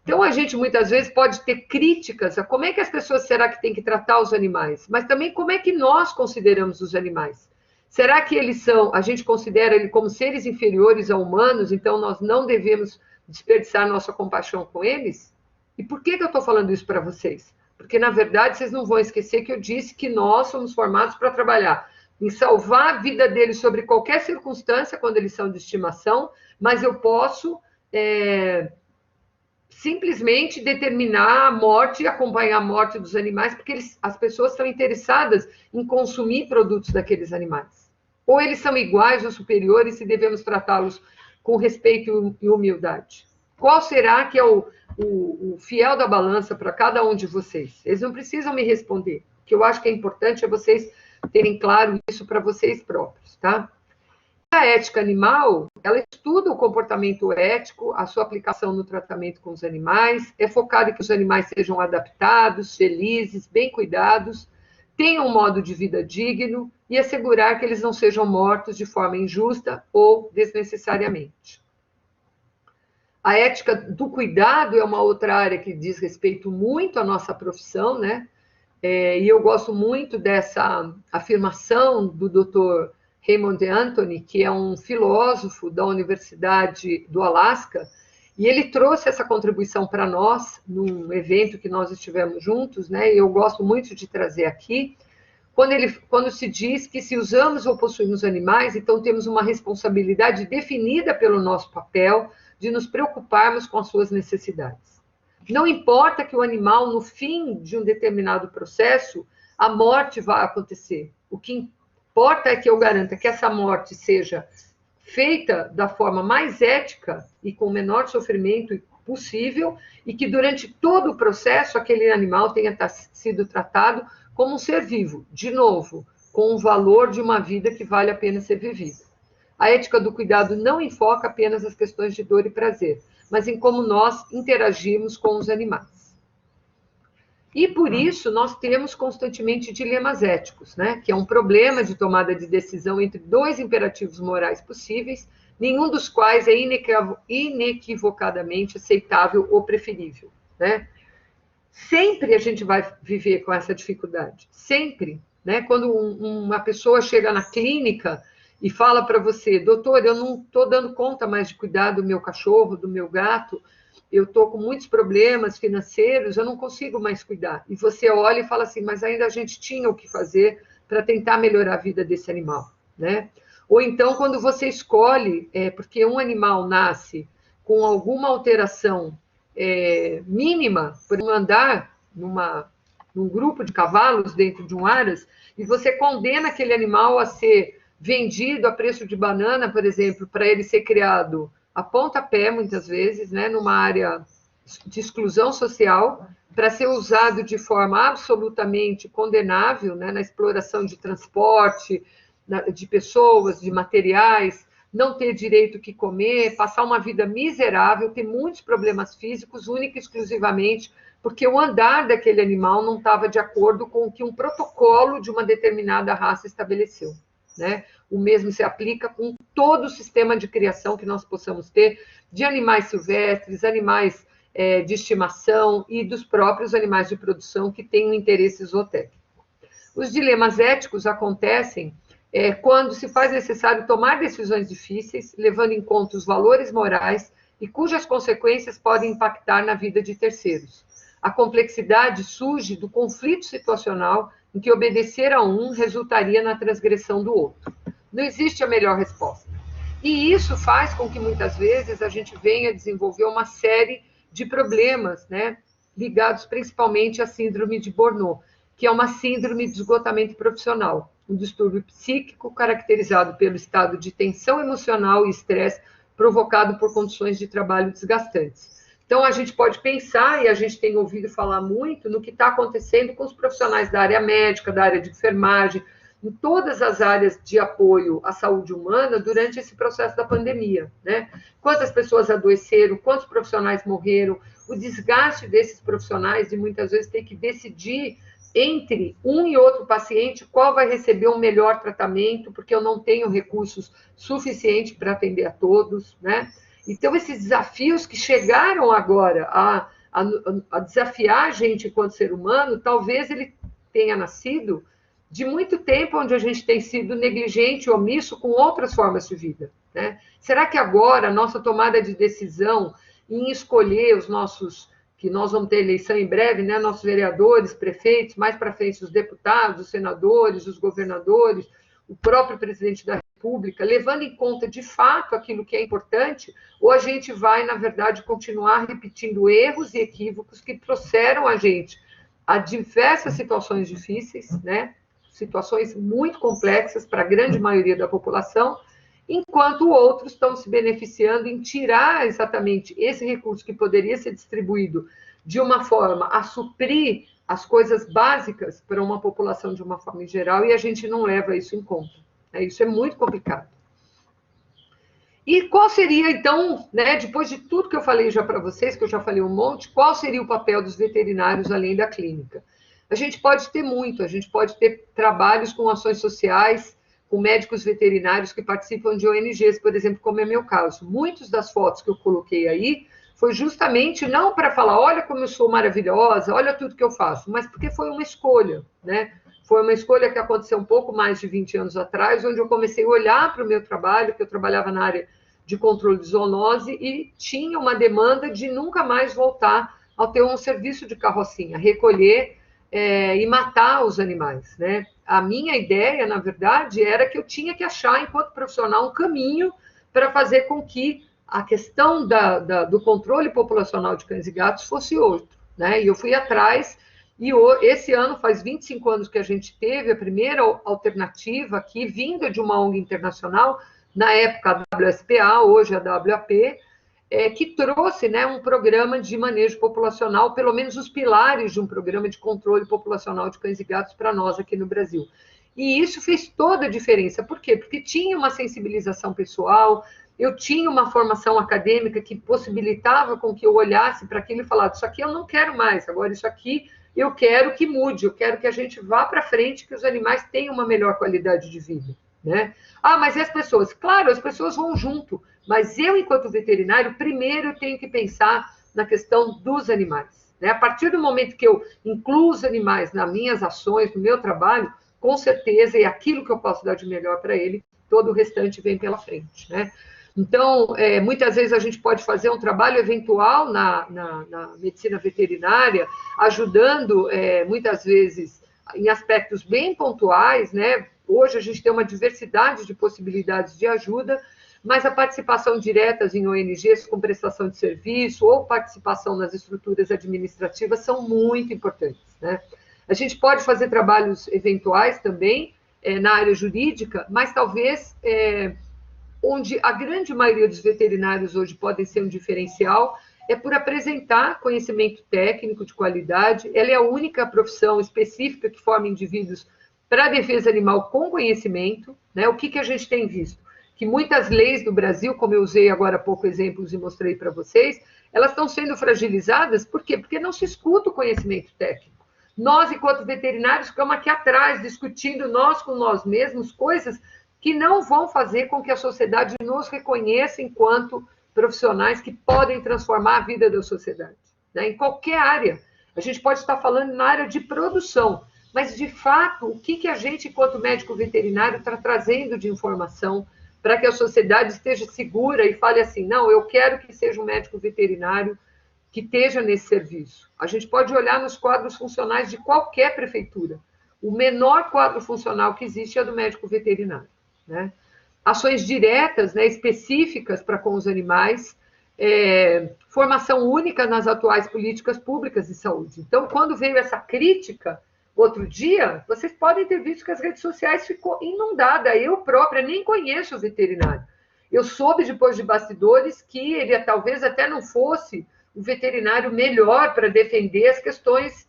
S1: Então a gente muitas vezes pode ter críticas a como é que as pessoas será que têm que tratar os animais, mas também como é que nós consideramos os animais. Será que eles são, a gente considera eles como seres inferiores a humanos, então nós não devemos desperdiçar nossa compaixão com eles? E por que eu estou falando isso para vocês? Porque, na verdade, vocês não vão esquecer que eu disse que nós somos formados para trabalhar em salvar a vida deles sobre qualquer circunstância, quando eles são de estimação, mas eu posso simplesmente determinar a morte e acompanhar a morte dos animais, porque as pessoas estão interessadas em consumir produtos daqueles animais. Ou eles são iguais ou superiores e devemos tratá-los com respeito e humildade. Qual será que é o fiel da balança para cada um de vocês? Eles não precisam me responder. O que eu acho que é importante é vocês terem claro isso para vocês próprios, tá? A ética animal, ela estuda o comportamento ético, a sua aplicação no tratamento com os animais, é focada em que os animais sejam adaptados, felizes, bem cuidados, tenham um modo de vida digno e assegurar que eles não sejam mortos de forma injusta ou desnecessariamente. A ética do cuidado é uma outra área que diz respeito muito à nossa profissão, né? e eu gosto muito dessa afirmação do Dr. Raymond Anthony, que é um filósofo da Universidade do Alasca, e ele trouxe essa contribuição para nós num evento que nós estivemos juntos, né? E eu gosto muito de trazer aqui, quando se diz que se usamos ou possuímos animais, então temos uma responsabilidade definida pelo nosso papel de nos preocuparmos com as suas necessidades. Não importa que o animal, no fim de um determinado processo, a morte vai acontecer. O que importa é que eu garanta que essa morte seja feita da forma mais ética e com o menor sofrimento possível, e que durante todo o processo aquele animal tenha sido tratado como um ser vivo, de novo, com o valor de uma vida que vale a pena ser vivida. A ética do cuidado não enfoca apenas as questões de dor e prazer, mas em como nós interagimos com os animais. E por isso nós temos constantemente dilemas éticos, né? Que é um problema de tomada de decisão entre dois imperativos morais possíveis, nenhum dos quais é inequivocadamente aceitável ou preferível, né? Sempre a gente vai viver com essa dificuldade, sempre, né? Quando uma pessoa chega na clínica e fala para você, doutor, eu não estou dando conta mais de cuidar do meu cachorro, do meu gato, eu estou com muitos problemas financeiros, eu não consigo mais cuidar. E você olha e fala assim, mas ainda a gente tinha o que fazer para tentar melhorar a vida desse animal, né? Ou então, quando você escolhe, porque um animal nasce com alguma alteração mínima, por andar num grupo de cavalos dentro de um aras, e você condena aquele animal a ser vendido a preço de banana, por exemplo, para ele ser criado a pontapé, muitas vezes, né, numa área de exclusão social, para ser usado de forma absolutamente condenável, né, na exploração de transporte, de pessoas, de materiais, não ter direito que comer, passar uma vida miserável, ter muitos problemas físicos, única e exclusivamente porque o andar daquele animal não estava de acordo com o que um protocolo de uma determinada raça estabeleceu, né? O mesmo se aplica com todo o sistema de criação que nós possamos ter, de animais silvestres, animais de estimação e dos próprios animais de produção que têm um interesse zootécnico. Os dilemas éticos acontecem quando se faz necessário tomar decisões difíceis, levando em conta os valores morais e cujas consequências podem impactar na vida de terceiros. A complexidade surge do conflito situacional em que obedecer a um resultaria na transgressão do outro. Não existe a melhor resposta. E isso faz com que, muitas vezes, a gente venha desenvolver uma série de problemas, né, ligados principalmente à síndrome de Burnout, que é uma síndrome de esgotamento profissional, um distúrbio psíquico caracterizado pelo estado de tensão emocional e estresse provocado por condições de trabalho desgastantes. Então, a gente pode pensar, e a gente tem ouvido falar muito, no que está acontecendo com os profissionais da área médica, da área de enfermagem, em todas as áreas de apoio à saúde humana durante esse processo da pandemia, né? Quantas pessoas adoeceram, quantos profissionais morreram, o desgaste desses profissionais de muitas vezes ter que decidir entre um e outro paciente qual vai receber o melhor tratamento, porque eu não tenho recursos suficientes para atender a todos, né? Então, esses desafios que chegaram agora a desafiar a gente enquanto ser humano, talvez ele tenha nascido de muito tempo onde a gente tem sido negligente, omisso com outras formas de vida, né? Será que agora a nossa tomada de decisão em escolher os nossos, que nós vamos ter eleição em breve, né? Nossos vereadores, prefeitos, mais para frente os deputados, os senadores, os governadores, o próprio presidente da República, levando em conta de fato aquilo que é importante, ou a gente vai, na verdade, continuar repetindo erros e equívocos que trouxeram a gente a diversas situações difíceis, né? Situações muito complexas para a grande maioria da população, enquanto outros estão se beneficiando em tirar exatamente esse recurso que poderia ser distribuído de uma forma a suprir as coisas básicas para uma população de uma forma em geral, e a gente não leva isso em conta. Isso é muito complicado. E qual seria, então, né, depois de tudo que eu falei já para vocês, que eu já falei um monte, qual seria o papel dos veterinários além da clínica? A gente pode ter muito, a gente pode ter trabalhos com ações sociais, com médicos veterinários que participam de ONGs, por exemplo, como é meu caso. Muitas das fotos que eu coloquei aí foi justamente não para falar, olha como eu sou maravilhosa, olha tudo que eu faço, mas porque foi uma escolha, né? Foi uma escolha que aconteceu um pouco mais de 20 anos atrás, onde eu comecei a olhar para o meu trabalho, que eu trabalhava na área de controle de zoonose e tinha uma demanda de nunca mais voltar a ter um serviço de carrocinha, recolher e matar os animais, né? A minha ideia, na verdade, era que eu tinha que achar, enquanto profissional, um caminho para fazer com que a questão do controle populacional de cães e gatos fosse outro, né? E eu fui atrás, e esse ano faz 25 anos que a gente teve a primeira alternativa aqui, vinda de uma ONG internacional, na época a WSPA, hoje a WAP, que trouxe, né, um programa de manejo populacional, pelo menos os pilares de um programa de controle populacional de cães e gatos para nós aqui no Brasil. E isso fez toda a diferença. Por quê? Porque tinha uma sensibilização pessoal, eu tinha uma formação acadêmica que possibilitava com que eu olhasse para aquilo e falasse, isso aqui eu não quero mais, agora isso aqui eu quero que mude, eu quero que a gente vá para frente, que os animais tenham uma melhor qualidade de vida, né? Ah, mas e as pessoas? Claro, as pessoas vão junto, mas eu, enquanto veterinário, primeiro eu tenho que pensar na questão dos animais, né? A partir do momento que eu incluo os animais nas minhas ações, no meu trabalho, com certeza, é aquilo que eu posso dar de melhor para ele, todo o restante vem pela frente, né? Então, muitas vezes a gente pode fazer um trabalho eventual na medicina veterinária, ajudando, muitas vezes, em aspectos bem pontuais, né? Hoje a gente tem uma diversidade de possibilidades de ajuda, mas a participação direta em ONGs com prestação de serviço ou participação nas estruturas administrativas são muito importantes, né? A gente pode fazer trabalhos eventuais também na área jurídica, mas talvez onde a grande maioria dos veterinários hoje podem ser um diferencial, é por apresentar conhecimento técnico de qualidade. Ela é a única profissão específica que forma indivíduos para a defesa animal com conhecimento, né? O que a gente tem visto? Que muitas leis do Brasil, como eu usei agora há pouco exemplos e mostrei para vocês, elas estão sendo fragilizadas, por quê? Porque não se escuta o conhecimento técnico. Nós, enquanto veterinários, ficamos aqui atrás, discutindo nós com nós mesmos, coisas que não vão fazer com que a sociedade nos reconheça enquanto profissionais que podem transformar a vida da sociedade, né? Em qualquer área. A gente pode estar falando na área de produção, mas, de fato, o que a gente, enquanto médico veterinário, está trazendo de informação para que a sociedade esteja segura e fale assim, não, eu quero que seja um médico veterinário que esteja nesse serviço. A gente pode olhar nos quadros funcionais de qualquer prefeitura. O menor quadro funcional que existe é do médico veterinário, né? Ações diretas, né, específicas para com os animais, formação única nas atuais políticas públicas de saúde. Então, quando veio essa crítica, outro dia, vocês podem ter visto que as redes sociais ficou inundada. Eu própria nem conheço o veterinário. Eu soube depois de bastidores que ele talvez até não fosse o veterinário melhor para defender as questões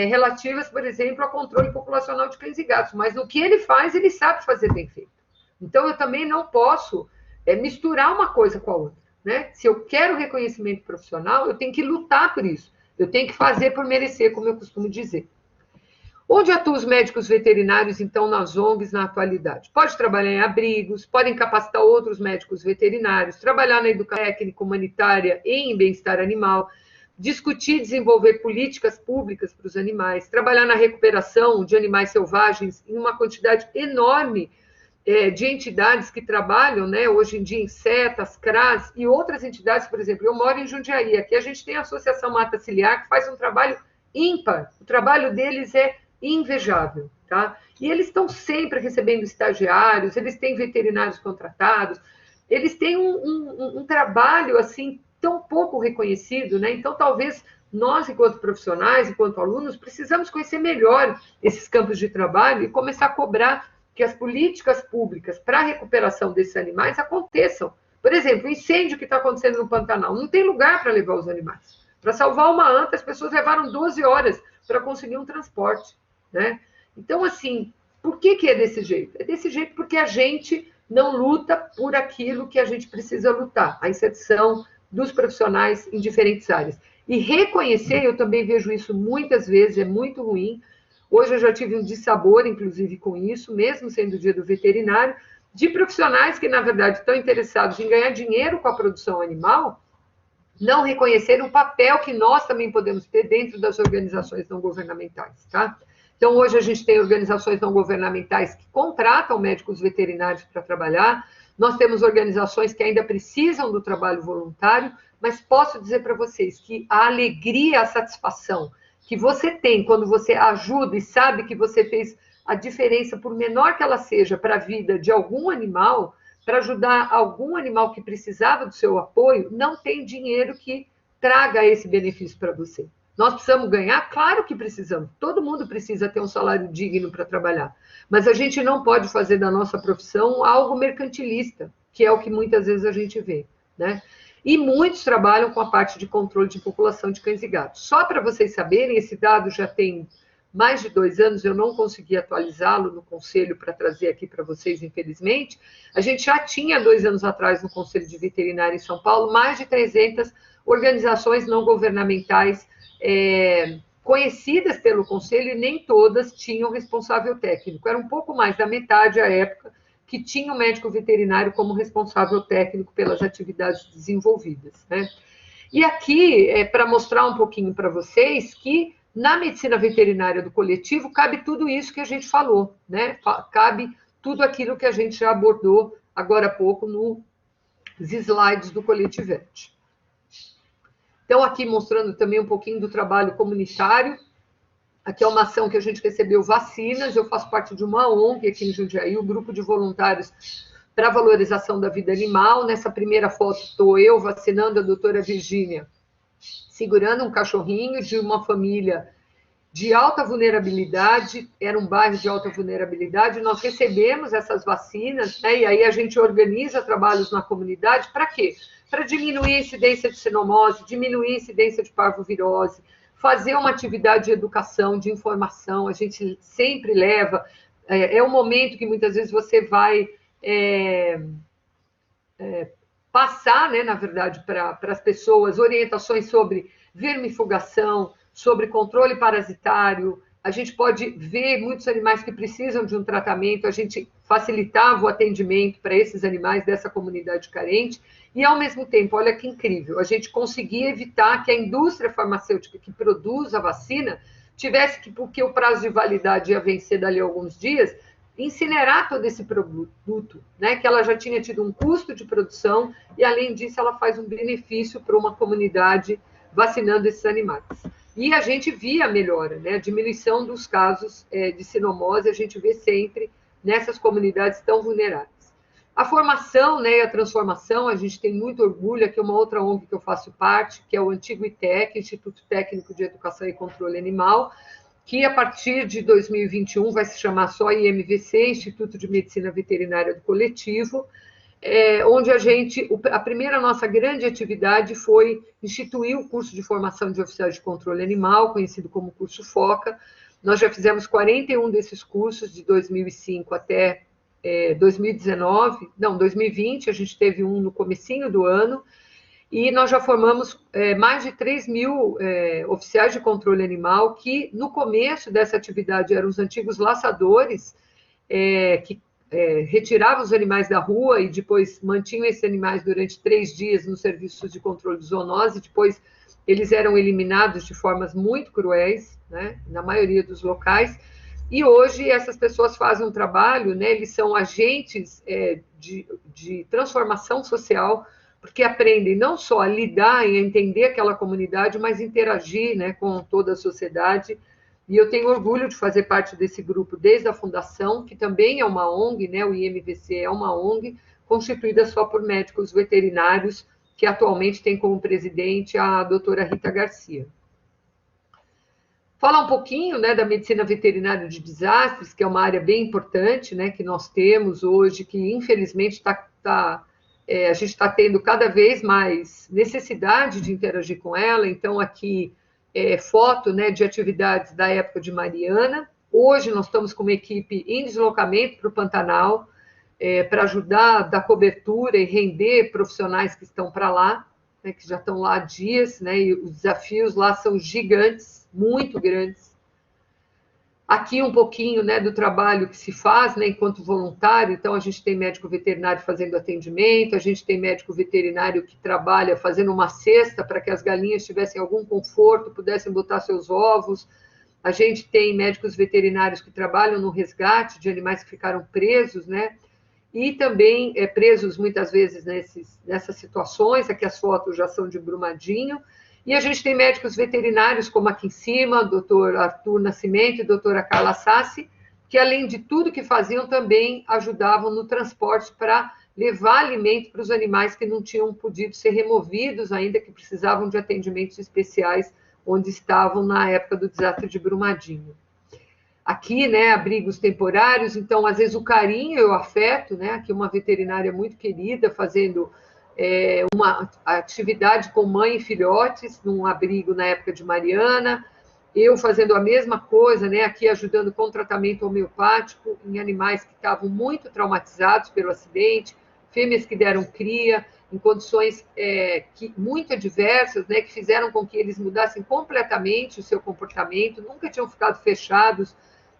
S1: relativas, por exemplo, ao controle populacional de cães e gatos, mas no que ele faz, ele sabe fazer bem feito. Então, eu também não posso misturar uma coisa com a outra, né? Se eu quero reconhecimento profissional, eu tenho que lutar por isso. Eu tenho que fazer por merecer, como eu costumo dizer. Onde atuam os médicos veterinários, então, nas ONGs na atualidade? Pode trabalhar em abrigos, podem capacitar outros médicos veterinários, trabalhar na educação técnica humanitária e em bem-estar animal, discutir e desenvolver políticas públicas para os animais, trabalhar na recuperação de animais selvagens em uma quantidade enorme de entidades que trabalham, né, hoje em dia, insetas, CRAS e outras entidades, por exemplo, eu moro em Jundiaí, aqui a gente tem a Associação Mata Ciliar, que faz um trabalho ímpar, o trabalho deles é invejável, tá? E eles estão sempre recebendo estagiários, eles têm veterinários contratados, eles têm um trabalho, assim, tão pouco reconhecido, né? Então, talvez nós, enquanto profissionais, enquanto alunos, precisamos conhecer melhor esses campos de trabalho e começar a cobrar que as políticas públicas para a recuperação desses animais aconteçam. Por exemplo, o incêndio que está acontecendo no Pantanal, não tem lugar para levar os animais. Para salvar uma anta, as pessoas levaram 12 horas para conseguir um transporte, né? Então, assim, por que é desse jeito? É desse jeito porque a gente não luta por aquilo que a gente precisa lutar, a inserção dos profissionais em diferentes áreas. E reconhecer, eu também vejo isso muitas vezes, é muito ruim. Hoje eu já tive um dissabor, inclusive, com isso, mesmo sendo o dia do veterinário, de profissionais que, na verdade, estão interessados em ganhar dinheiro com a produção animal, não reconheceram o papel que nós também podemos ter dentro das organizações não governamentais, tá? Então, hoje a gente tem organizações não governamentais que contratam médicos veterinários para trabalhar, nós temos organizações que ainda precisam do trabalho voluntário, mas posso dizer para vocês que a alegria, a satisfação que você tem quando você ajuda e sabe que você fez a diferença, por menor que ela seja, para a vida de algum animal, para ajudar algum animal que precisava do seu apoio, não tem dinheiro que traga esse benefício para você. Nós precisamos ganhar? Claro que precisamos. Todo mundo precisa ter um salário digno para trabalhar. Mas a gente não pode fazer da nossa profissão algo mercantilista, que é o que muitas vezes a gente vê, né? E muitos trabalham com a parte de controle de população de cães e gatos. Só para vocês saberem, esse dado já tem mais de 2 anos, eu não consegui atualizá-lo no Conselho para trazer aqui para vocês, infelizmente. A gente já tinha, 2 anos atrás, no Conselho de Veterinária em São Paulo, mais de 300 organizações não governamentais conhecidas pelo Conselho, e nem todas tinham responsável técnico. Era um pouco mais da metade, à época, que tinha o médico veterinário como responsável técnico pelas atividades desenvolvidas, né? E aqui, para mostrar um pouquinho para vocês que na medicina veterinária do coletivo cabe tudo isso que a gente falou, né? Cabe tudo aquilo que a gente já abordou agora há pouco nos slides do Coletivete. Então, aqui mostrando também um pouquinho do trabalho comunitário. Aqui é uma ação que a gente recebeu vacinas. Eu faço parte de uma ONG aqui em Jundiaí, o Grupo de Voluntários para a Valorização da Vida Animal. Nessa primeira foto estou eu vacinando a doutora Virgínia, segurando um cachorrinho de uma família de alta vulnerabilidade, era um bairro de alta vulnerabilidade, nós recebemos essas vacinas, né, e aí a gente organiza trabalhos na comunidade, para quê? Para diminuir a incidência de cinomose, diminuir a incidência de parvovirose, fazer uma atividade de educação, de informação, a gente sempre leva, é um momento que muitas vezes você vai passar, né, na verdade, para as pessoas, orientações sobre vermifugação, sobre controle parasitário. A gente pode ver muitos animais que precisam de um tratamento, a gente facilitava o atendimento para esses animais dessa comunidade carente, e, ao mesmo tempo, olha que incrível, a gente conseguia evitar que a indústria farmacêutica que produz a vacina tivesse que, porque o prazo de validade ia vencer dali a alguns dias, incinerar todo esse produto, né? Que ela já tinha tido um custo de produção e, além disso, ela faz um benefício para uma comunidade vacinando esses animais. E a gente via a melhora, né? A diminuição dos casos de sinomose, a gente vê sempre nessas comunidades tão vulneráveis. A formação, né, e a transformação, a gente tem muito orgulho, aqui é uma outra ONG que eu faço parte, que é o antigo ITEC, Instituto Técnico de Educação e Controle Animal, que a partir de 2021 vai se chamar só IMVC, Instituto de Medicina Veterinária do Coletivo, onde a primeira nossa grande atividade foi instituir o curso de formação de oficiais de controle animal, conhecido como curso FOCA. Nós já fizemos 41 desses cursos, de 2005 até 2020, a gente teve um no comecinho do ano, e nós já formamos mais de 3.000 oficiais de controle animal, que no começo dessa atividade eram os antigos laçadores, que retiravam os animais da rua e depois mantinham esses animais durante 3 dias nos serviços de controle de zoonose, depois eles eram eliminados de formas muito cruéis, né, na maioria dos locais, e hoje essas pessoas fazem um trabalho, né, eles são agentes de transformação social, porque aprendem não só a lidar e a entender aquela comunidade, mas interagir, né, com toda a sociedade. E eu tenho orgulho de fazer parte desse grupo desde a fundação, que também é uma ONG, né? O IMVC é uma ONG constituída só por médicos veterinários, que atualmente tem como presidente a doutora Rita Garcia. Falar um pouquinho, né, da medicina veterinária de desastres, que é uma área bem importante, né, que nós temos hoje, que infelizmente a gente está tendo cada vez mais necessidade de interagir com ela. Então, aqui foto, né, de atividades da época de Mariana. Hoje nós estamos com uma equipe em deslocamento para o Pantanal, para ajudar a dar cobertura e render profissionais que estão para lá, né, que já estão lá há dias, né, e os desafios lá são gigantes, muito grandes. Aqui um pouquinho, né, do trabalho que se faz, né, enquanto voluntário. Então, a gente tem médico veterinário fazendo atendimento, a gente tem médico veterinário que trabalha fazendo uma cesta para que as galinhas tivessem algum conforto, pudessem botar seus ovos. A gente tem médicos veterinários que trabalham no resgate de animais que ficaram presos, né, e também presos muitas vezes nessas situações. Aqui as fotos já são de Brumadinho. E a gente tem médicos veterinários, como aqui em cima, o doutor Arthur Nascimento e a doutora Carla Sassi, que, além de tudo que faziam, também ajudavam no transporte para levar alimento para os animais que não tinham podido ser removidos ainda, que precisavam de atendimentos especiais onde estavam na época do desastre de Brumadinho. Aqui, né, abrigos temporários, então, às vezes, o carinho e o afeto, né, aqui uma veterinária muito querida, fazendo uma atividade com mãe e filhotes, num abrigo na época de Mariana, eu fazendo a mesma coisa, né, aqui ajudando com tratamento homeopático em animais que estavam muito traumatizados pelo acidente, fêmeas que deram cria, em condições muito adversas, né, que fizeram com que eles mudassem completamente o seu comportamento, nunca tinham ficado fechados,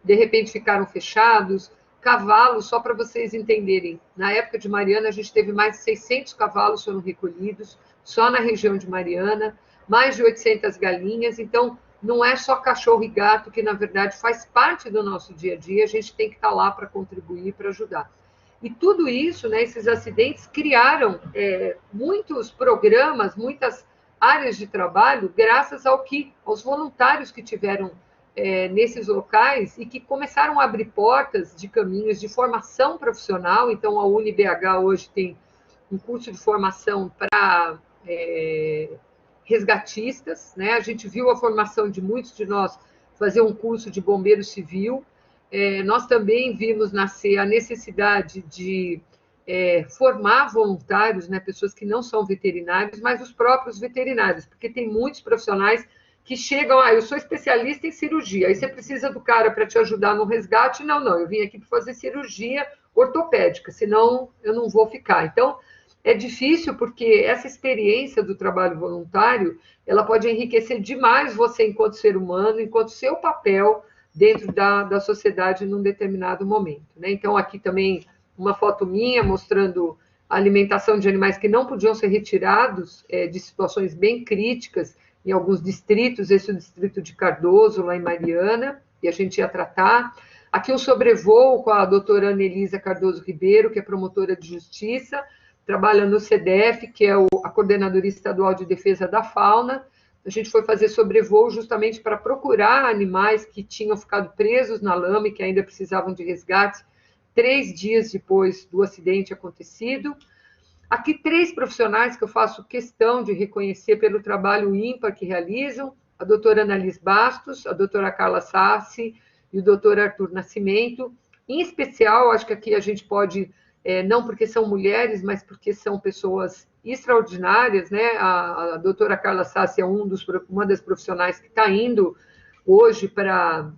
S1: de repente ficaram fechados. Cavalos, só para vocês entenderem, na época de Mariana a gente teve mais de 600 cavalos foram recolhidos, só na região de Mariana, mais de 800 galinhas. Então, não é só cachorro e gato que, na verdade, faz parte do nosso dia a dia, a gente tem que estar lá para contribuir, para ajudar. E tudo isso, né, esses acidentes criaram muitos programas, muitas áreas de trabalho, graças aos voluntários que tiveram nesses locais e que começaram a abrir portas de caminhos de formação profissional. Então, a UniBH hoje tem um curso de formação para resgatistas, né? A gente viu a formação de muitos de nós fazer um curso de bombeiro civil. Nós também vimos nascer a necessidade de formar voluntários, né? Pessoas que não são veterinários, mas os próprios veterinários, porque tem muitos profissionais que chegam, eu sou especialista em cirurgia, aí você precisa do cara para te ajudar no resgate. Não, eu vim aqui para fazer cirurgia ortopédica, senão eu não vou ficar. Então, é difícil, porque essa experiência do trabalho voluntário, ela pode enriquecer demais você enquanto ser humano, enquanto seu papel dentro da sociedade num determinado momento, né? Então, aqui também uma foto minha mostrando a alimentação de animais que não podiam ser retirados de situações bem críticas, em alguns distritos, esse é o distrito de Cardoso, lá em Mariana, e a gente ia tratar. Aqui um sobrevoo com a doutora Anelisa Cardoso Ribeiro, que é promotora de justiça, trabalha no CDF, que é a Coordenadoria Estadual de Defesa da Fauna. A gente foi fazer sobrevoo justamente para procurar animais que tinham ficado presos na lama e que ainda precisavam de resgate 3 dias depois do acidente acontecido. Aqui 3 profissionais que eu faço questão de reconhecer pelo trabalho ímpar que realizam: a doutora Annalise Bastos, a doutora Carla Sassi e o doutor Arthur Nascimento. Em especial, acho que aqui a gente pode, não porque são mulheres, mas porque são pessoas extraordinárias, né? A doutora Carla Sassi é uma das profissionais que está indo hoje para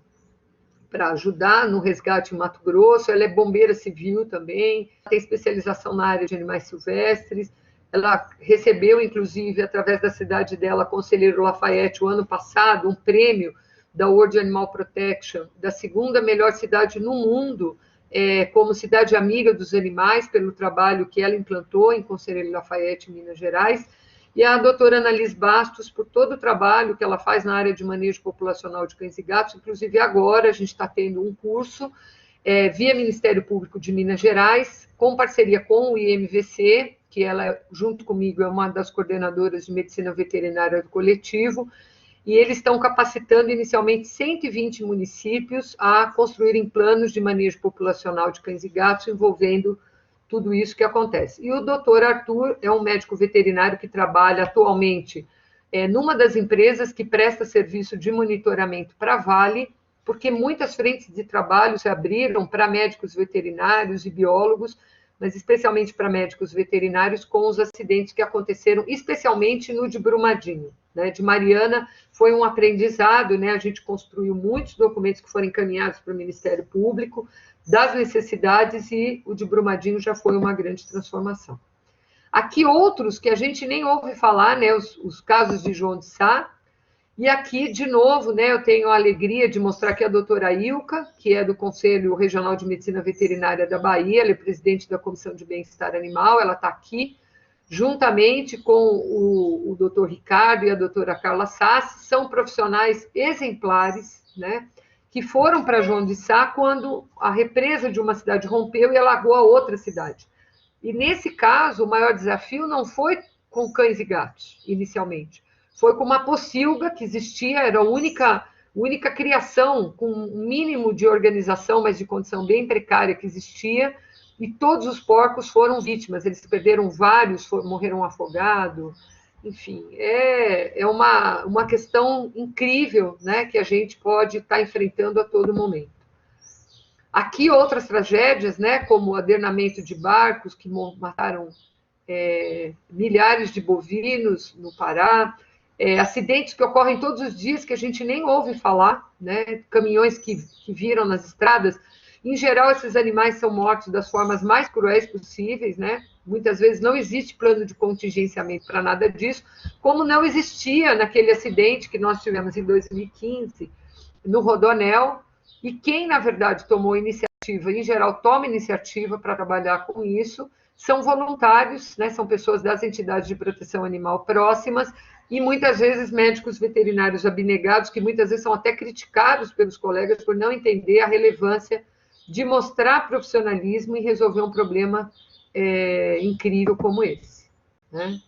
S1: ajudar no resgate em Mato Grosso. Ela é bombeira civil também, tem especialização na área de animais silvestres. Ela recebeu, inclusive, através da cidade dela, Conselheiro Lafayette, o ano passado, um prêmio da World Animal Protection, da 2ª melhor cidade no mundo, como cidade amiga dos animais, pelo trabalho que ela implantou em Conselheiro Lafayette, Minas Gerais. E a doutora Annalise Bastos, por todo o trabalho que ela faz na área de manejo populacional de cães e gatos. Inclusive, agora a gente está tendo um curso via Ministério Público de Minas Gerais, com parceria com o IMVC, que ela, junto comigo, é uma das coordenadoras de medicina veterinária do coletivo, e eles estão capacitando inicialmente 120 municípios a construírem planos de manejo populacional de cães e gatos, envolvendo tudo isso que acontece. E o doutor Arthur é um médico veterinário que trabalha atualmente numa das empresas que presta serviço de monitoramento para a Vale, porque muitas frentes de trabalho se abriram para médicos veterinários e biólogos, mas especialmente para médicos veterinários, com os acidentes que aconteceram, especialmente no de Brumadinho, né? De Mariana foi um aprendizado, né? A gente construiu muitos documentos que foram encaminhados para o Ministério Público, das necessidades, e o de Brumadinho já foi uma grande transformação. Aqui outros que a gente nem ouve falar, né? Os casos de João de Sá, E aqui, de novo, né, eu tenho a alegria de mostrar aqui a doutora Ilka, que é do Conselho Regional de Medicina Veterinária da Bahia, ela é presidente da Comissão de Bem-Estar Animal, ela está aqui, juntamente com o doutor Ricardo e a doutora Carla Sassi, são profissionais exemplares, né, que foram para João de Sá quando a represa de uma cidade rompeu e alagou a outra cidade. E nesse caso, o maior desafio não foi com cães e gatos, inicialmente. Foi com uma pocilga que existia, era a única criação com um mínimo de organização, mas de condição bem precária que existia, e todos os porcos foram vítimas. Eles perderam vários, morreram afogados. Enfim, é uma questão incrível, né, que a gente pode estar enfrentando a todo momento. Aqui outras tragédias, né, como o adernamento de barcos que mataram milhares de bovinos no Pará, acidentes que ocorrem todos os dias que a gente nem ouve falar, né, caminhões que viram nas estradas. Em geral, esses animais são mortos das formas mais cruéis possíveis, né? Muitas vezes não existe plano de contingenciamento para nada disso, como não existia naquele acidente que nós tivemos em 2015, no Rodonel, e quem, na verdade, tomou iniciativa, em geral, toma iniciativa para trabalhar com isso, são voluntários, né? São pessoas das entidades de proteção animal próximas, e muitas vezes médicos veterinários abnegados, que muitas vezes são até criticados pelos colegas por não entender a relevância de mostrar profissionalismo e resolver um problema incrível como esse, né?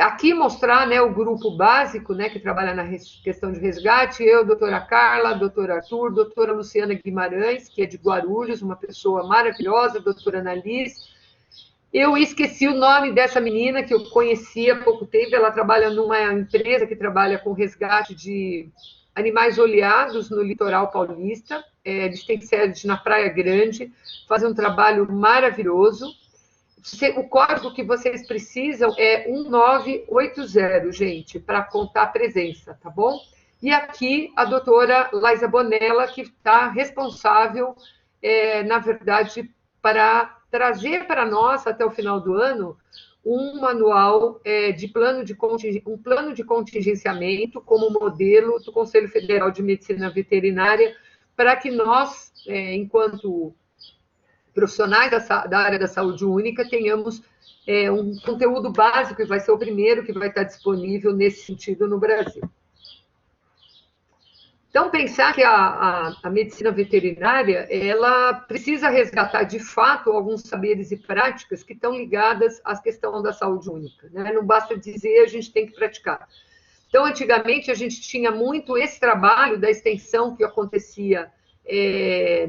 S1: Aqui mostrar, né, o grupo básico, né, que trabalha na questão de resgate, eu, doutora Carla, doutor Arthur, doutora Luciana Guimarães, que é de Guarulhos, uma pessoa maravilhosa, doutora Annalise. Eu esqueci o nome dessa menina que eu conheci há pouco tempo, ela trabalha numa empresa que trabalha com resgate de animais oleados no litoral paulista, eles têm sede na Praia Grande, fazem um trabalho maravilhoso. O código que vocês precisam é 1980, gente, para contar a presença, tá bom? E aqui a doutora Laisa Bonella, que está responsável, na verdade, para trazer para nós, até o final do ano, um manual um plano de contingenciamento como modelo do Conselho Federal de Medicina Veterinária, para que nós, enquanto profissionais da área da saúde única, tenhamos um conteúdo básico, e vai ser o primeiro que vai estar disponível nesse sentido no Brasil. Então, pensar que a medicina veterinária, ela precisa resgatar, de fato, alguns saberes e práticas que estão ligadas à questão da saúde única, né? Não basta dizer, a gente tem que praticar. Então, antigamente, a gente tinha muito esse trabalho da extensão que acontecia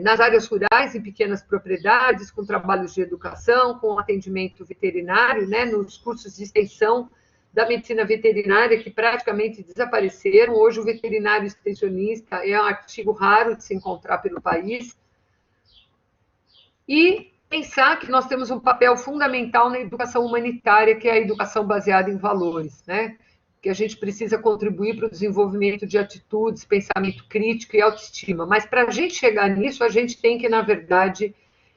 S1: nas áreas rurais, em pequenas propriedades, com trabalhos de educação, com atendimento veterinário, né, nos cursos de extensão da medicina veterinária, que praticamente desapareceram. Hoje, o veterinário extensionista é um artigo raro de se encontrar pelo país. E pensar que nós temos um papel fundamental na educação humanitária, que é a educação baseada em valores, né? Que a gente precisa contribuir para o desenvolvimento de atitudes, pensamento crítico e autoestima. Mas para a gente chegar nisso, a gente tem que, na verdade,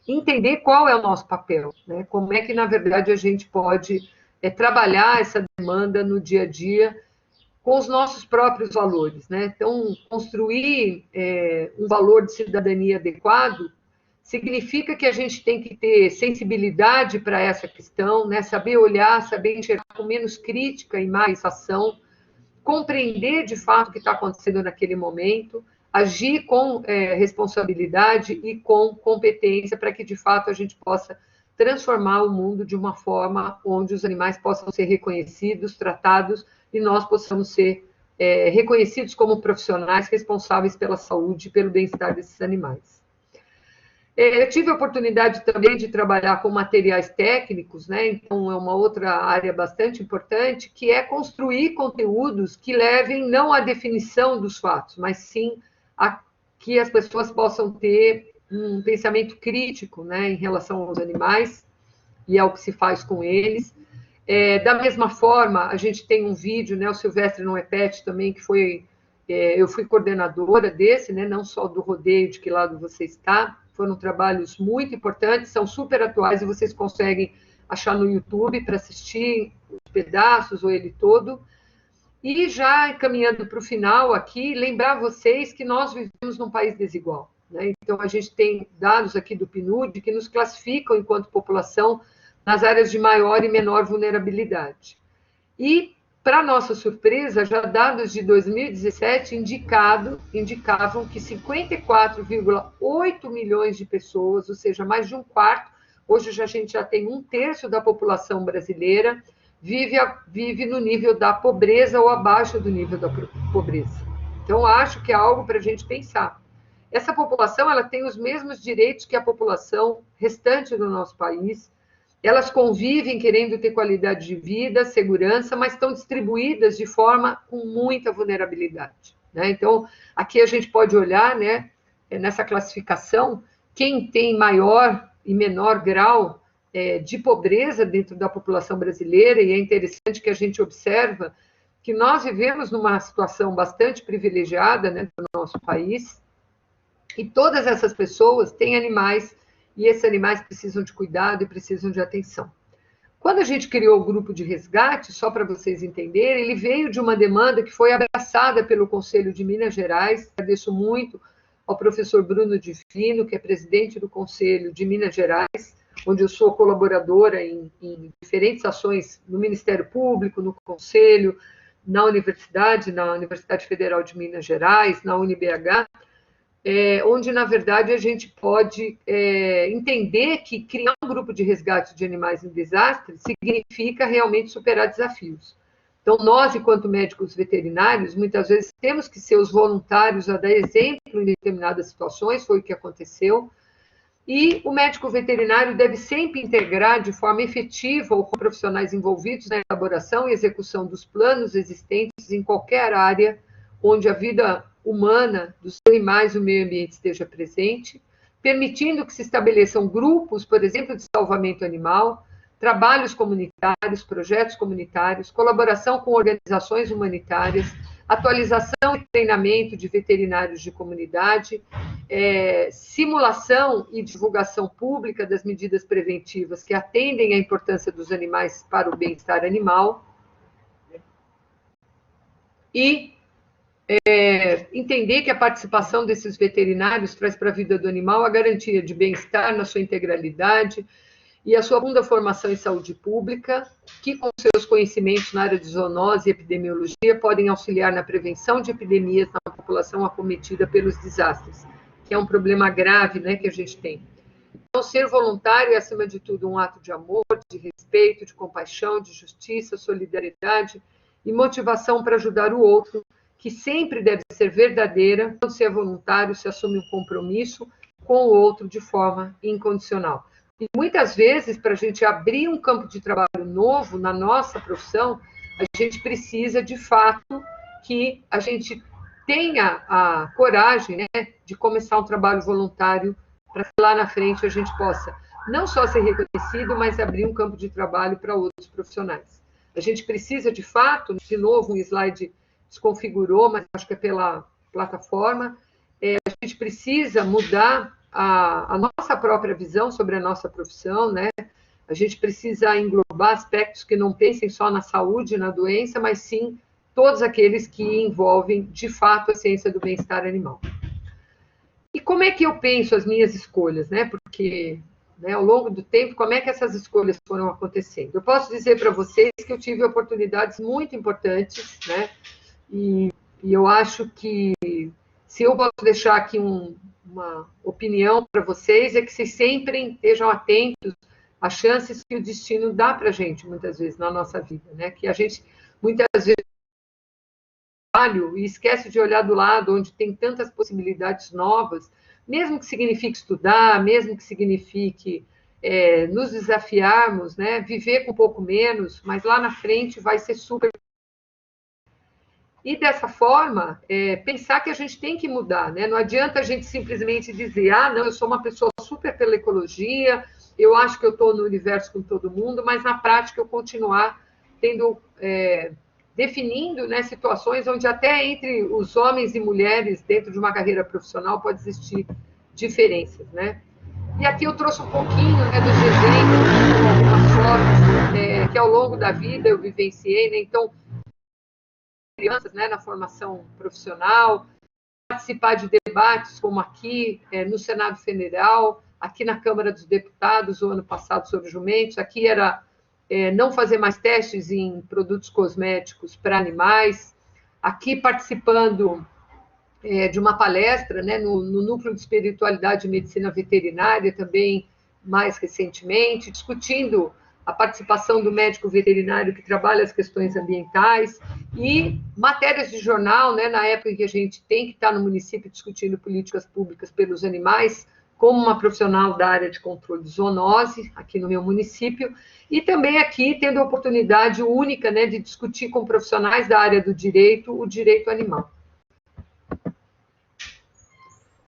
S1: entender qual é o nosso papel, né? Como é que, na verdade, a gente pode trabalhar essa demanda no dia a dia com os nossos próprios valores, né? Então, construir um valor de cidadania adequado significa que a gente tem que ter sensibilidade para essa questão, né? Saber olhar, saber enxergar com menos crítica e mais ação, compreender de fato o que está acontecendo naquele momento, agir com responsabilidade e com competência para que de fato a gente possa transformar o mundo de uma forma onde os animais possam ser reconhecidos, tratados, e nós possamos ser reconhecidos como profissionais responsáveis pela saúde e pelo bem-estar desses animais. Eu tive a oportunidade também de trabalhar com materiais técnicos, né? Então é uma outra área bastante importante, que é construir conteúdos que levem não à definição dos fatos, mas sim a que as pessoas possam ter um pensamento crítico, né, em relação aos animais e ao que se faz com eles. Da mesma forma, a gente tem um vídeo, né, o Silvestre Não é Pet também, que foi... eu fui coordenadora desse, né, não só do rodeio, de que lado você está. Foram trabalhos muito importantes, são super atuais e vocês conseguem achar no YouTube para assistir os pedaços ou ele todo. E já caminhando para o final aqui, lembrar vocês que nós vivemos num país desigual, né? Então, a gente tem dados aqui do PNUD que nos classificam enquanto população nas áreas de maior e menor vulnerabilidade. E, para nossa surpresa, já dados de 2017 indicavam que 54,8 milhões de pessoas, ou seja, mais de um quarto, hoje a gente já tem um terço da população brasileira, vive no nível da pobreza ou abaixo do nível da pobreza. Então, acho que é algo para a gente pensar. Essa população ela tem os mesmos direitos que a população restante do nosso país. Elas convivem querendo ter qualidade de vida, segurança, mas estão distribuídas de forma com muita vulnerabilidade, né? Então, aqui a gente pode olhar, né, nessa classificação, quem tem maior e menor grau de pobreza dentro da população brasileira, e é interessante que a gente observa que nós vivemos numa situação bastante privilegiada, né, no nosso país, e todas essas pessoas têm animais, e esses animais precisam de cuidado e precisam de atenção. Quando a gente criou o grupo de resgate, só para vocês entenderem, ele veio de uma demanda que foi abraçada pelo Conselho de Minas Gerais. Agradeço muito ao professor Bruno Divino, que é presidente do Conselho de Minas Gerais, onde eu sou colaboradora em diferentes ações no Ministério Público, no Conselho, na Universidade Federal de Minas Gerais, na UniBH, onde, na verdade, a gente pode entender que criar um grupo de resgate de animais em desastre significa realmente superar desafios. Então, nós, enquanto médicos veterinários, muitas vezes temos que ser os voluntários a dar exemplo em determinadas situações, foi o que aconteceu, e o médico veterinário deve sempre integrar de forma efetiva ou com profissionais envolvidos na elaboração e execução dos planos existentes em qualquer área onde a vida humana dos animais e o meio ambiente esteja presente, permitindo que se estabeleçam grupos, por exemplo, de salvamento animal, trabalhos comunitários, projetos comunitários, colaboração com organizações humanitárias, atualização e treinamento de veterinários de comunidade, simulação e divulgação pública das medidas preventivas que atendem à importância dos animais para o bem-estar animal e entender que a participação desses veterinários traz para a vida do animal a garantia de bem-estar na sua integralidade e a sua profunda formação em saúde pública, que com seus conhecimentos na área de zoonose e epidemiologia podem auxiliar na prevenção de epidemias na população acometida pelos desastres, que é um problema grave, né, que a gente tem. Então, ser voluntário é, acima de tudo, um ato de amor, de respeito, de compaixão, de justiça, solidariedade e motivação para ajudar o outro, que sempre deve ser verdadeira. Quando se é voluntário, se assume um compromisso com o outro de forma incondicional. E muitas vezes, para a gente abrir um campo de trabalho novo na nossa profissão, a gente precisa, de fato, que a gente tenha a coragem, né, de começar um trabalho voluntário para que lá na frente a gente possa não só ser reconhecido, mas abrir um campo de trabalho para outros profissionais. A gente precisa, de fato, de novo, um slide desconfigurou, mas acho que é pela plataforma, a gente precisa mudar a nossa própria visão sobre a nossa profissão, né? A gente precisa englobar aspectos que não pensem só na saúde, na doença, mas sim todos aqueles que envolvem, de fato, a ciência do bem-estar animal. E como é que eu penso as minhas escolhas, né? Porque, né, ao longo do tempo, como é que essas escolhas foram acontecendo? Eu posso dizer para vocês que eu tive oportunidades muito importantes, né? E eu acho que, se eu posso deixar aqui uma opinião para vocês, é que vocês sempre estejam atentos às chances que o destino dá para a gente, muitas vezes, na nossa vida, né? Que a gente, muitas vezes, e esquece de olhar do lado, onde tem tantas possibilidades novas, mesmo que signifique estudar, mesmo que signifique nos desafiarmos, né? Viver com um pouco menos, mas lá na frente vai ser super. E dessa forma, pensar que a gente tem que mudar, né? Não adianta a gente simplesmente dizer, não, eu sou uma pessoa super pela ecologia, eu acho que eu estou no universo com todo mundo, mas na prática eu continuar definindo, né, situações onde até entre os homens e mulheres dentro de uma carreira profissional pode existir diferenças, né? E aqui eu trouxe um pouquinho, né, dos exemplos, algumas fotos que ao longo da vida eu vivenciei, né? Então, crianças, né, na formação profissional, participar de debates como aqui no Senado Federal, aqui na Câmara dos Deputados, o ano passado, sobre jumentos. Aqui era não fazer mais testes em produtos cosméticos para animais. Aqui participando de uma palestra, né, no Núcleo de Espiritualidade e Medicina Veterinária, também mais recentemente, discutindo a participação do médico veterinário que trabalha as questões ambientais, e matérias de jornal, né, na época em que a gente tem que estar no município discutindo políticas públicas pelos animais, como uma profissional da área de controle de zoonose, aqui no meu município, e também aqui tendo a oportunidade única, né, de discutir com profissionais da área do direito o direito animal.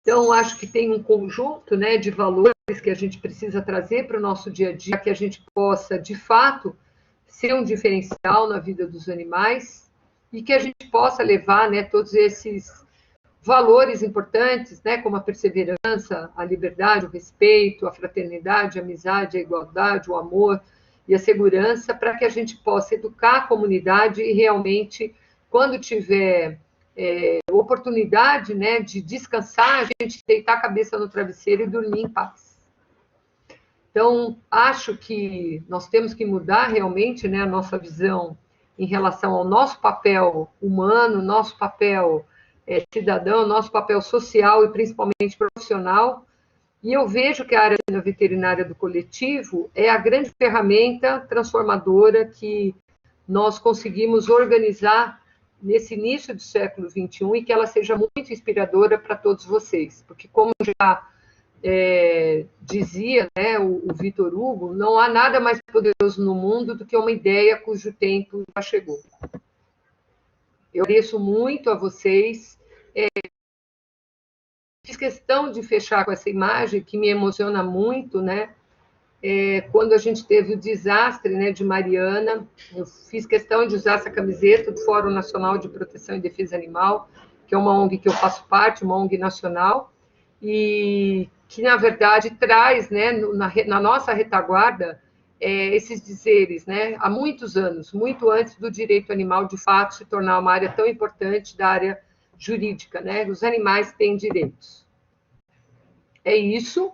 S1: Então, acho que tem um conjunto, né, de valores que a gente precisa trazer para o nosso dia a dia, que a gente possa, de fato, ser um diferencial na vida dos animais e que a gente possa levar, né, todos esses valores importantes, né, como a perseverança, a liberdade, o respeito, a fraternidade, a amizade, a igualdade, o amor e a segurança, para que a gente possa educar a comunidade e realmente, quando tiver oportunidade, né, de descansar, a gente deitar a cabeça no travesseiro e dormir em paz. Então, acho que nós temos que mudar realmente, né, a nossa visão em relação ao nosso papel humano, nosso papel cidadão, nosso papel social e principalmente profissional. E eu vejo que a área veterinária do coletivo é a grande ferramenta transformadora que nós conseguimos organizar nesse início do século XXI e que ela seja muito inspiradora para todos vocês, porque como já dizia, né, o Victor Hugo, não há nada mais poderoso no mundo do que uma ideia cujo tempo já chegou. Eu agradeço muito a vocês. Fiz questão de fechar com essa imagem que me emociona muito, né? Quando a gente teve o desastre, né, de Mariana, eu fiz questão de usar essa camiseta do Fórum Nacional de Proteção e Defesa Animal, que é uma ONG que eu faço parte, uma ONG nacional, e que, na verdade, traz, né, na nossa retaguarda esses dizeres, né, há muitos anos, muito antes do direito animal, de fato, se tornar uma área tão importante da área jurídica, né? Os animais têm direitos. É isso.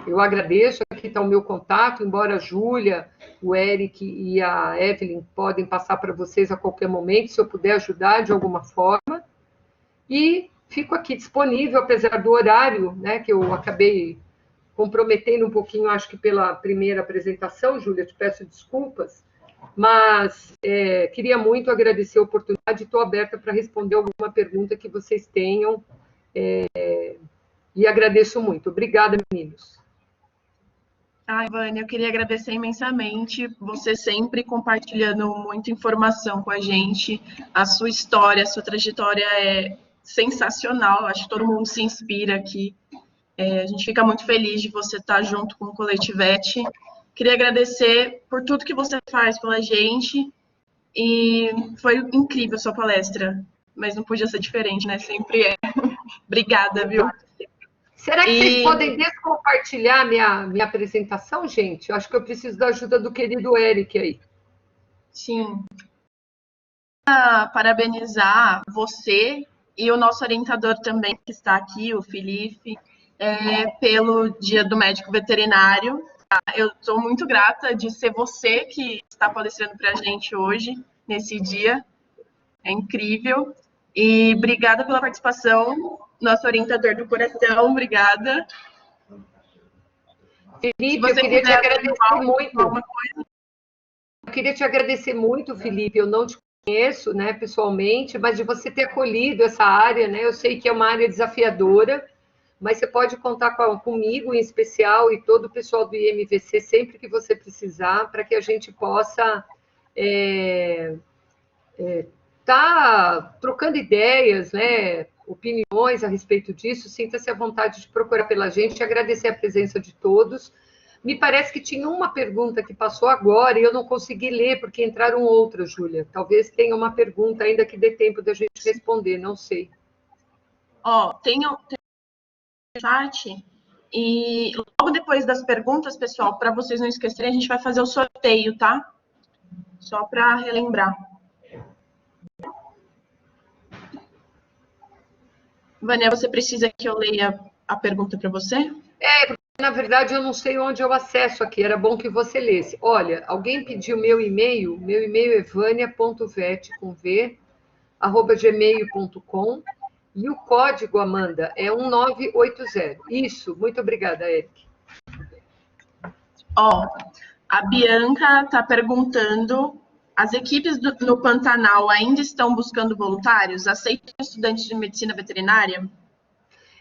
S1: Eu agradeço, aqui está o meu contato, embora a Júlia, o Eric e a Evelyn podem passar para vocês a qualquer momento, se eu puder ajudar de alguma forma. E fico aqui disponível, apesar do horário, né, que eu acabei comprometendo um pouquinho, acho que pela primeira apresentação, Júlia, te peço desculpas, mas queria muito agradecer a oportunidade e estou aberta para responder alguma pergunta que vocês tenham, e agradeço muito. Obrigada, meninos.
S2: Vânia, eu queria agradecer imensamente você sempre compartilhando muita informação com a gente. A sua história, a sua trajetória é sensacional. Acho que todo mundo se inspira aqui. A gente fica muito feliz de você estar junto com o Coletivete. Queria agradecer por tudo que você faz pela gente. E foi incrível a sua palestra. Mas não podia ser diferente, né? Sempre é. Obrigada, viu?
S1: Será que vocês podem descompartilhar minha apresentação, gente? Eu acho que eu preciso da ajuda do querido Eric aí.
S2: Sim. Parabenizar você e o nosso orientador também, que está aqui, o Felipe, pelo Dia do Médico Veterinário. Eu estou muito grata de ser você que está palestrando para a gente hoje, nesse dia. É incrível. E obrigada pela participação. Nosso orientador do coração, obrigada.
S1: Felipe, eu queria te agradecer muito. Eu queria te agradecer muito, Felipe. Eu não te conheço, né, pessoalmente, mas de você ter acolhido essa área, né? Eu sei que é uma área desafiadora, mas você pode contar comigo, em especial, e todo o pessoal do IMVC, sempre que você precisar, para que a gente possa tá trocando ideias, né, opiniões a respeito disso. Sinta-se à vontade de procurar pela gente e agradecer a presença de todos. Me parece que tinha uma pergunta que passou agora e eu não consegui ler, porque entraram outras, Júlia. Talvez tenha uma pergunta ainda que dê tempo da gente responder, não sei.
S2: Tem um chat, e logo depois das perguntas, pessoal, para vocês não esquecerem, a gente vai fazer o sorteio, tá? Só para relembrar. Vânia, você precisa que eu leia a pergunta para você?
S1: Na verdade, eu não sei onde eu acesso aqui, era bom que você lesse. Olha, alguém pediu meu e-mail é vania.vet, com V, @gmail.com, e o código, Amanda, é 1980. Isso, muito obrigada, Eric.
S2: Ó, a Bianca está perguntando, as equipes no Pantanal ainda estão buscando voluntários? Aceitam estudantes de medicina veterinária?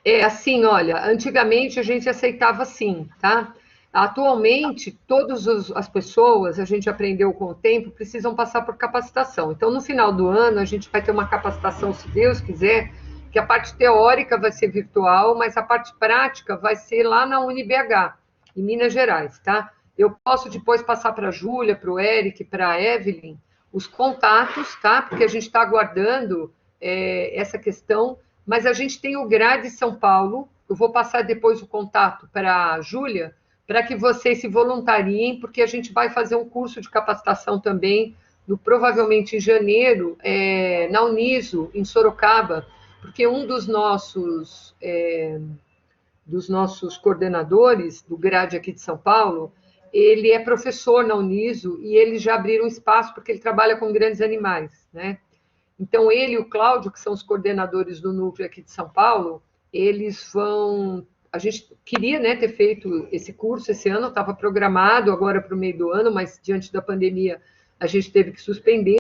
S1: É assim, olha, antigamente a gente aceitava sim, tá? Atualmente, todas as pessoas, a gente aprendeu com o tempo, precisam passar por capacitação. Então, no final do ano, a gente vai ter uma capacitação, se Deus quiser, que a parte teórica vai ser virtual, mas a parte prática vai ser lá na UniBH, em Minas Gerais, tá? Eu posso depois passar para a Júlia, para o Eric, para a Evelyn, os contatos, tá? Porque a gente está aguardando essa questão, mas a gente tem o GRADE São Paulo, eu vou passar depois o contato para a Júlia, para que vocês se voluntariem, porque a gente vai fazer um curso de capacitação também, provavelmente em janeiro, na Uniso, em Sorocaba, porque um dos nossos coordenadores do GRADE aqui de São Paulo, ele é professor na Uniso e eles já abriram espaço porque ele trabalha com grandes animais, né? Então, ele e o Cláudio, que são os coordenadores do núcleo aqui de São Paulo, eles vão... A gente queria, né, ter feito esse curso esse ano, estava programado agora para o meio do ano, mas diante da pandemia a gente teve que suspender,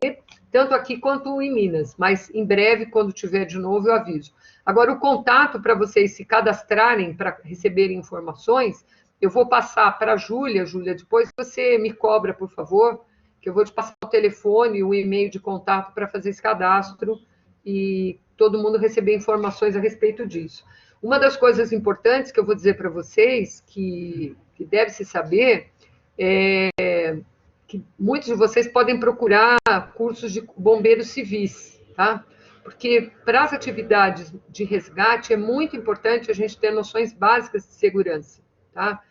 S1: tanto aqui quanto em Minas. Mas em breve, quando tiver de novo, eu aviso. Agora, o contato para vocês se cadastrarem para receberem informações, eu vou passar para a Júlia. Júlia, depois você me cobra, por favor, que eu vou te passar o telefone, o e-mail de contato para fazer esse cadastro e todo mundo receber informações a respeito disso. Uma das coisas importantes que eu vou dizer para vocês, que deve se saber, é que muitos de vocês podem procurar cursos de bombeiros civis, tá? Porque para as atividades de resgate é muito importante a gente ter noções básicas de segurança, tá?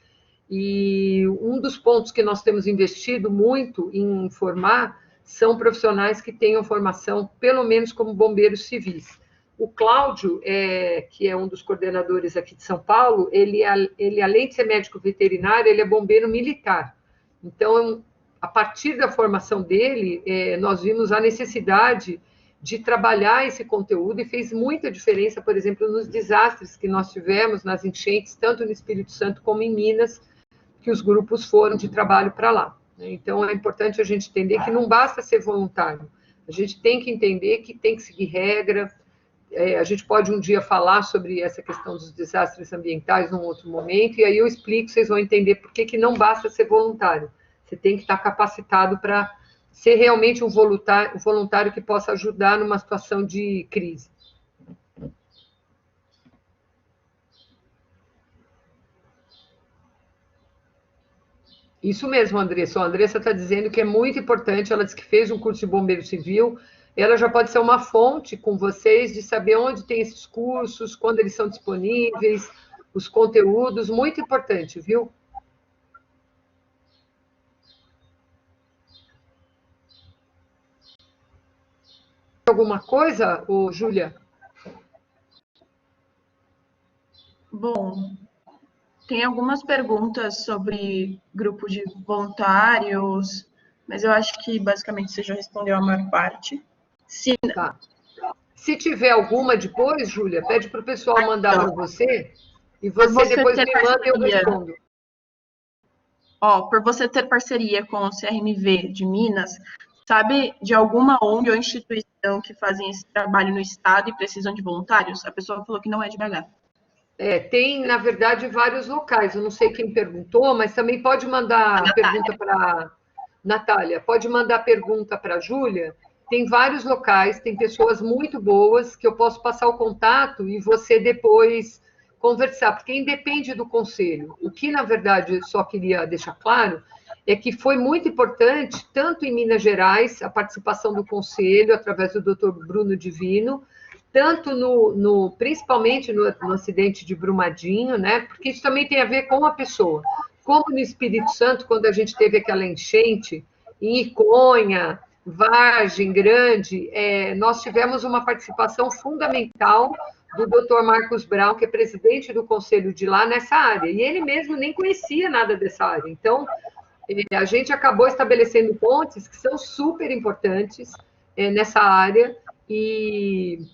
S1: E um dos pontos que nós temos investido muito em formar são profissionais que tenham formação, pelo menos como bombeiros civis. O Cláudio, que é um dos coordenadores aqui de São Paulo, ele além de ser médico veterinário, ele é bombeiro militar. Então, a partir da formação dele, nós vimos a necessidade de trabalhar esse conteúdo e fez muita diferença, por exemplo, nos desastres que nós tivemos, nas enchentes, tanto no Espírito Santo como em Minas, que os grupos foram de trabalho para lá. Então, é importante a gente entender que não basta ser voluntário, a gente tem que entender que tem que seguir regra. A gente pode um dia falar sobre essa questão dos desastres ambientais num outro momento, e aí eu explico, vocês vão entender por que não basta ser voluntário. Você tem que estar capacitado para ser realmente um voluntário que possa ajudar numa situação de crise. Isso mesmo, Andressa. A Andressa está dizendo que é muito importante, ela disse que fez um curso de bombeiro civil, ela já pode ser uma fonte com vocês de saber onde tem esses cursos, quando eles são disponíveis, os conteúdos, muito importante, viu? Alguma coisa, Júlia?
S2: Bom, tem algumas perguntas sobre grupo de voluntários, mas eu acho que basicamente você já respondeu a maior parte.
S1: Sim. Tá. Se tiver alguma depois, Júlia, pede para o pessoal mandar para você, e você depois me manda e eu respondo.
S2: Por você ter parceria com o CRMV de Minas, sabe de alguma ONG ou instituição que fazem esse trabalho no estado e precisam de voluntários? A pessoa falou que não é de BH.
S1: Tem, na verdade, vários locais. Eu não sei quem perguntou, mas também pode mandar pergunta para Natália. Pode mandar pergunta para a Júlia. Tem vários locais, tem pessoas muito boas que eu posso passar o contato e você depois conversar, porque independe do conselho. O que, na verdade, eu só queria deixar claro é que foi muito importante, tanto em Minas Gerais, a participação do conselho, através do Dr. Bruno Divino, tanto principalmente no acidente de Brumadinho, né? Porque isso também tem a ver com a pessoa. Como no Espírito Santo, quando a gente teve aquela enchente, em Iconha, Vargem Grande, nós tivemos uma participação fundamental do Dr. Marcos Brown, que é presidente do conselho de lá nessa área, e ele mesmo nem conhecia nada dessa área. Então, a gente acabou estabelecendo pontes que são super importantes nessa área, e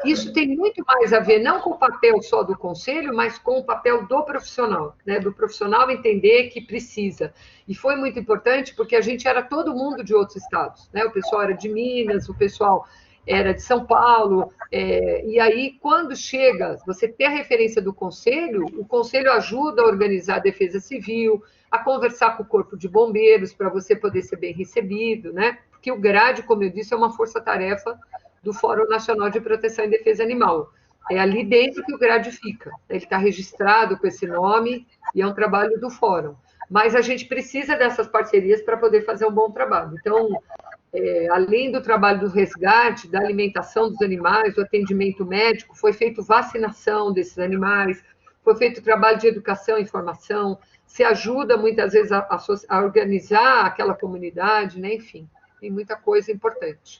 S1: isso tem muito mais a ver, não com o papel só do conselho, mas com o papel do profissional, né? Do profissional entender que precisa. E foi muito importante porque a gente era todo mundo de outros estados, né? O pessoal era de Minas, o pessoal era de São Paulo, e aí, quando chega, você ter a referência do conselho, o conselho ajuda a organizar a defesa civil, a conversar com o corpo de bombeiros para você poder ser bem recebido, né? Porque o GRADE, como eu disse, é uma força-tarefa do Fórum Nacional de Proteção e Defesa Animal. É ali dentro que o GRADE fica. Ele está registrado com esse nome e é um trabalho do Fórum. Mas a gente precisa dessas parcerias para poder fazer um bom trabalho. Então, além do trabalho do resgate, da alimentação dos animais, do atendimento médico, foi feito vacinação desses animais, foi feito trabalho de educação e informação, se ajuda muitas vezes a organizar aquela comunidade, né? Enfim, tem muita coisa importante.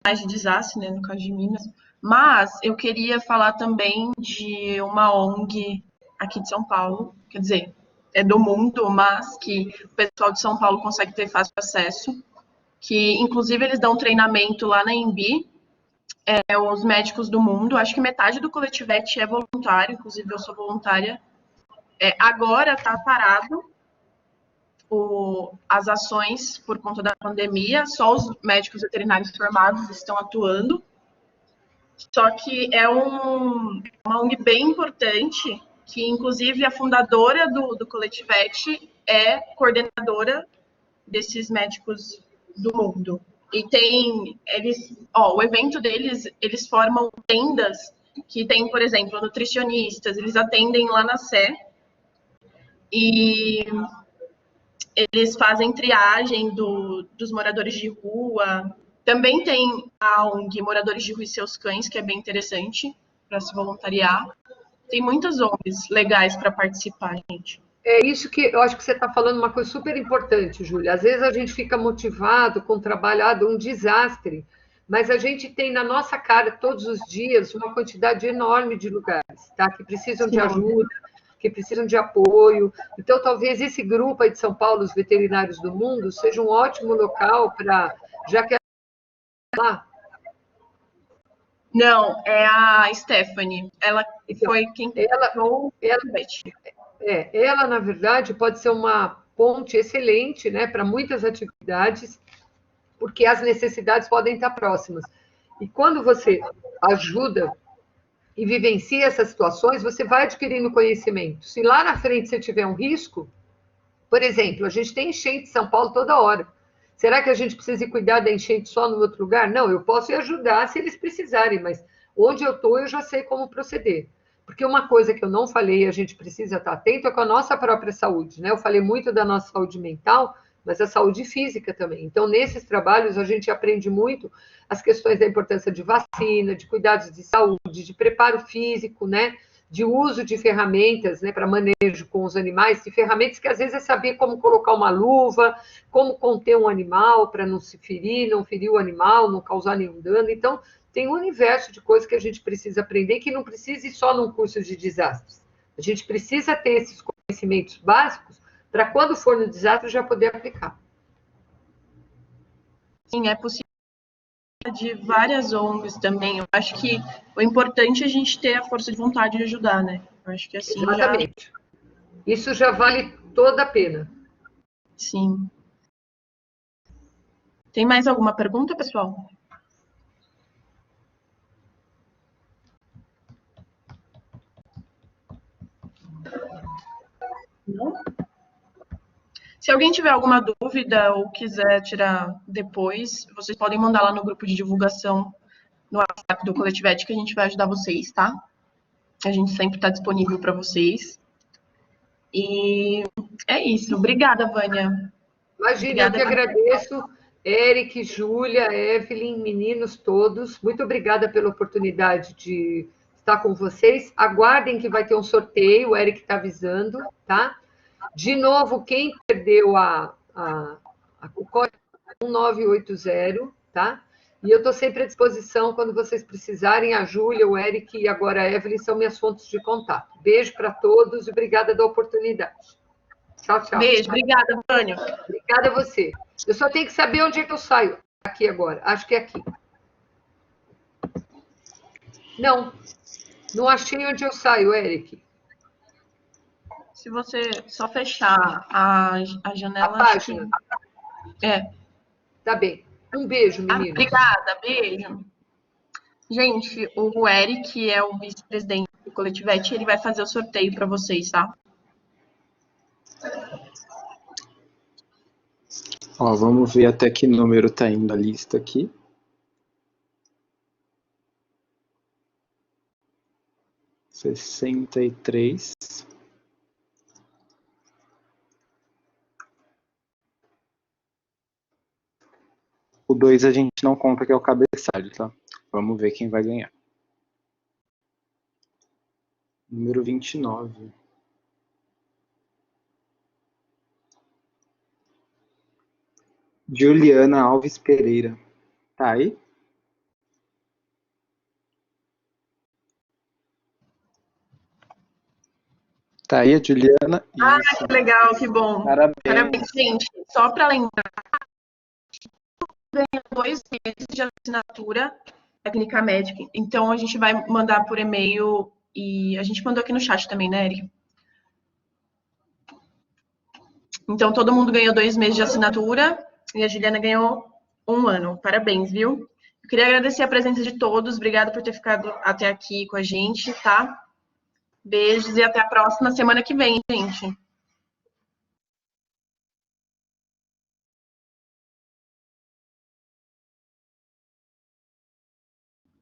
S2: Mais de desastre, né, no caso de Minas, mas eu queria falar também de uma ONG aqui de São Paulo, quer dizer, é do mundo, mas que o pessoal de São Paulo consegue ter fácil acesso, que inclusive eles dão treinamento lá na Embi, os médicos do mundo, acho que metade do Coletivete é voluntário, inclusive eu sou voluntária, agora está parado as ações por conta da pandemia, só os médicos veterinários formados estão atuando, só que é uma ONG bem importante, que inclusive a fundadora do Coletivete é coordenadora desses médicos do mundo. E o evento deles, eles formam tendas que tem, por exemplo, nutricionistas, eles atendem lá na Sé, e eles fazem triagem dos moradores de rua. Também tem a ONG Moradores de Rua e Seus Cães, que é bem interessante para se voluntariar. Tem muitas ONGs legais para participar, gente.
S1: É isso que eu acho que você está falando uma coisa super importante, Júlia. Às vezes a gente fica motivado com o trabalho de um desastre, mas a gente tem na nossa cara todos os dias uma quantidade enorme de lugares, tá? Que precisam de ajuda, que precisam de apoio. Então, talvez esse grupo aí de São Paulo, os veterinários do mundo, seja um ótimo local para, já que lá.
S2: Não, é a Stephanie. Ela foi quem
S1: ela, na verdade, pode ser uma ponte excelente, né, para muitas atividades, porque as necessidades podem estar próximas. E quando você ajuda e vivencia essas situações, você vai adquirindo conhecimento. Se lá na frente você tiver um risco, por exemplo, a gente tem enchente em São Paulo toda hora. Será que a gente precisa ir cuidar da enchente só no outro lugar? Não, eu posso ir ajudar se eles precisarem, mas onde eu estou, eu já sei como proceder. Porque uma coisa que eu não falei, a gente precisa estar atento, é com a nossa própria saúde, né? Eu falei muito da nossa saúde mental, mas a saúde física também. Então, nesses trabalhos, a gente aprende muito as questões da importância de vacina, de cuidados de saúde, de preparo físico, né? De uso de ferramentas, né, para manejo com os animais, de ferramentas que às vezes é saber como colocar uma luva, como conter um animal para não se ferir, não ferir o animal, não causar nenhum dano. Então, tem um universo de coisas que a gente precisa aprender que não precisa ir só num curso de desastres. A gente precisa ter esses conhecimentos básicos para quando for no desastre já poder aplicar.
S2: Sim, é possível de várias ONGs também. Eu acho que o importante é a gente ter a força de vontade de ajudar, né? Eu acho que assim
S1: Exatamente. Isso já vale toda a pena.
S2: Sim. Tem mais alguma pergunta, pessoal? Não? Se alguém tiver alguma dúvida ou quiser tirar depois, vocês podem mandar lá no grupo de divulgação no WhatsApp do Coletivete, que a gente vai ajudar vocês, tá? A gente sempre está disponível para vocês. E é isso. Obrigada, Vânia.
S1: Imagina, eu que agradeço. Eric, Júlia, Evelyn, meninos todos, muito obrigada pela oportunidade de estar com vocês. Aguardem que vai ter um sorteio, o Eric está avisando, tá? De novo, quem perdeu o código 1980, tá? E eu estou sempre à disposição quando vocês precisarem. A Júlia, o Eric e agora a Evelyn são minhas fontes de contato. Beijo para todos e obrigada da oportunidade. Tchau, tchau.
S2: Beijo, obrigada, Vânia.
S1: Obrigada a você. Eu só tenho que saber onde é que eu saio aqui agora. Acho que é aqui. Não, não achei onde eu saio, Eric.
S2: Se você só fechar a janela,
S1: A página. Tá bem. Um beijo, meninos.
S2: Obrigada, beijo. Gente, o Eric é o vice-presidente do Coletivete, ele vai fazer o sorteio para vocês, tá?
S3: Ó, vamos ver até que número tá indo a lista aqui. Sessenta e três. O 2 a gente não conta, que é o cabeçalho, tá? Vamos ver quem vai ganhar. Número 29. Juliana Alves Pereira. Tá aí? Tá aí a Juliana?
S2: Ah,
S3: Isso.
S2: que legal, que bom.
S3: Parabéns.
S2: Parabéns, gente. Só para lembrar, ganha 2 meses de assinatura técnica médica. Então, a gente vai mandar por e-mail e a gente mandou aqui no chat também, né, Eric? Então, todo mundo ganhou 2 meses de assinatura e a Juliana ganhou 1 ano. Parabéns, viu? Eu queria agradecer a presença de todos. Obrigada por ter ficado até aqui com a gente, tá? Beijos e até a próxima semana que vem, gente.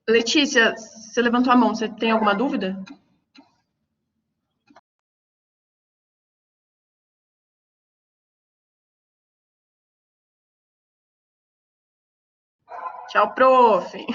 S2: Letícia, você levantou a mão. Você tem alguma dúvida? Tchau, prof.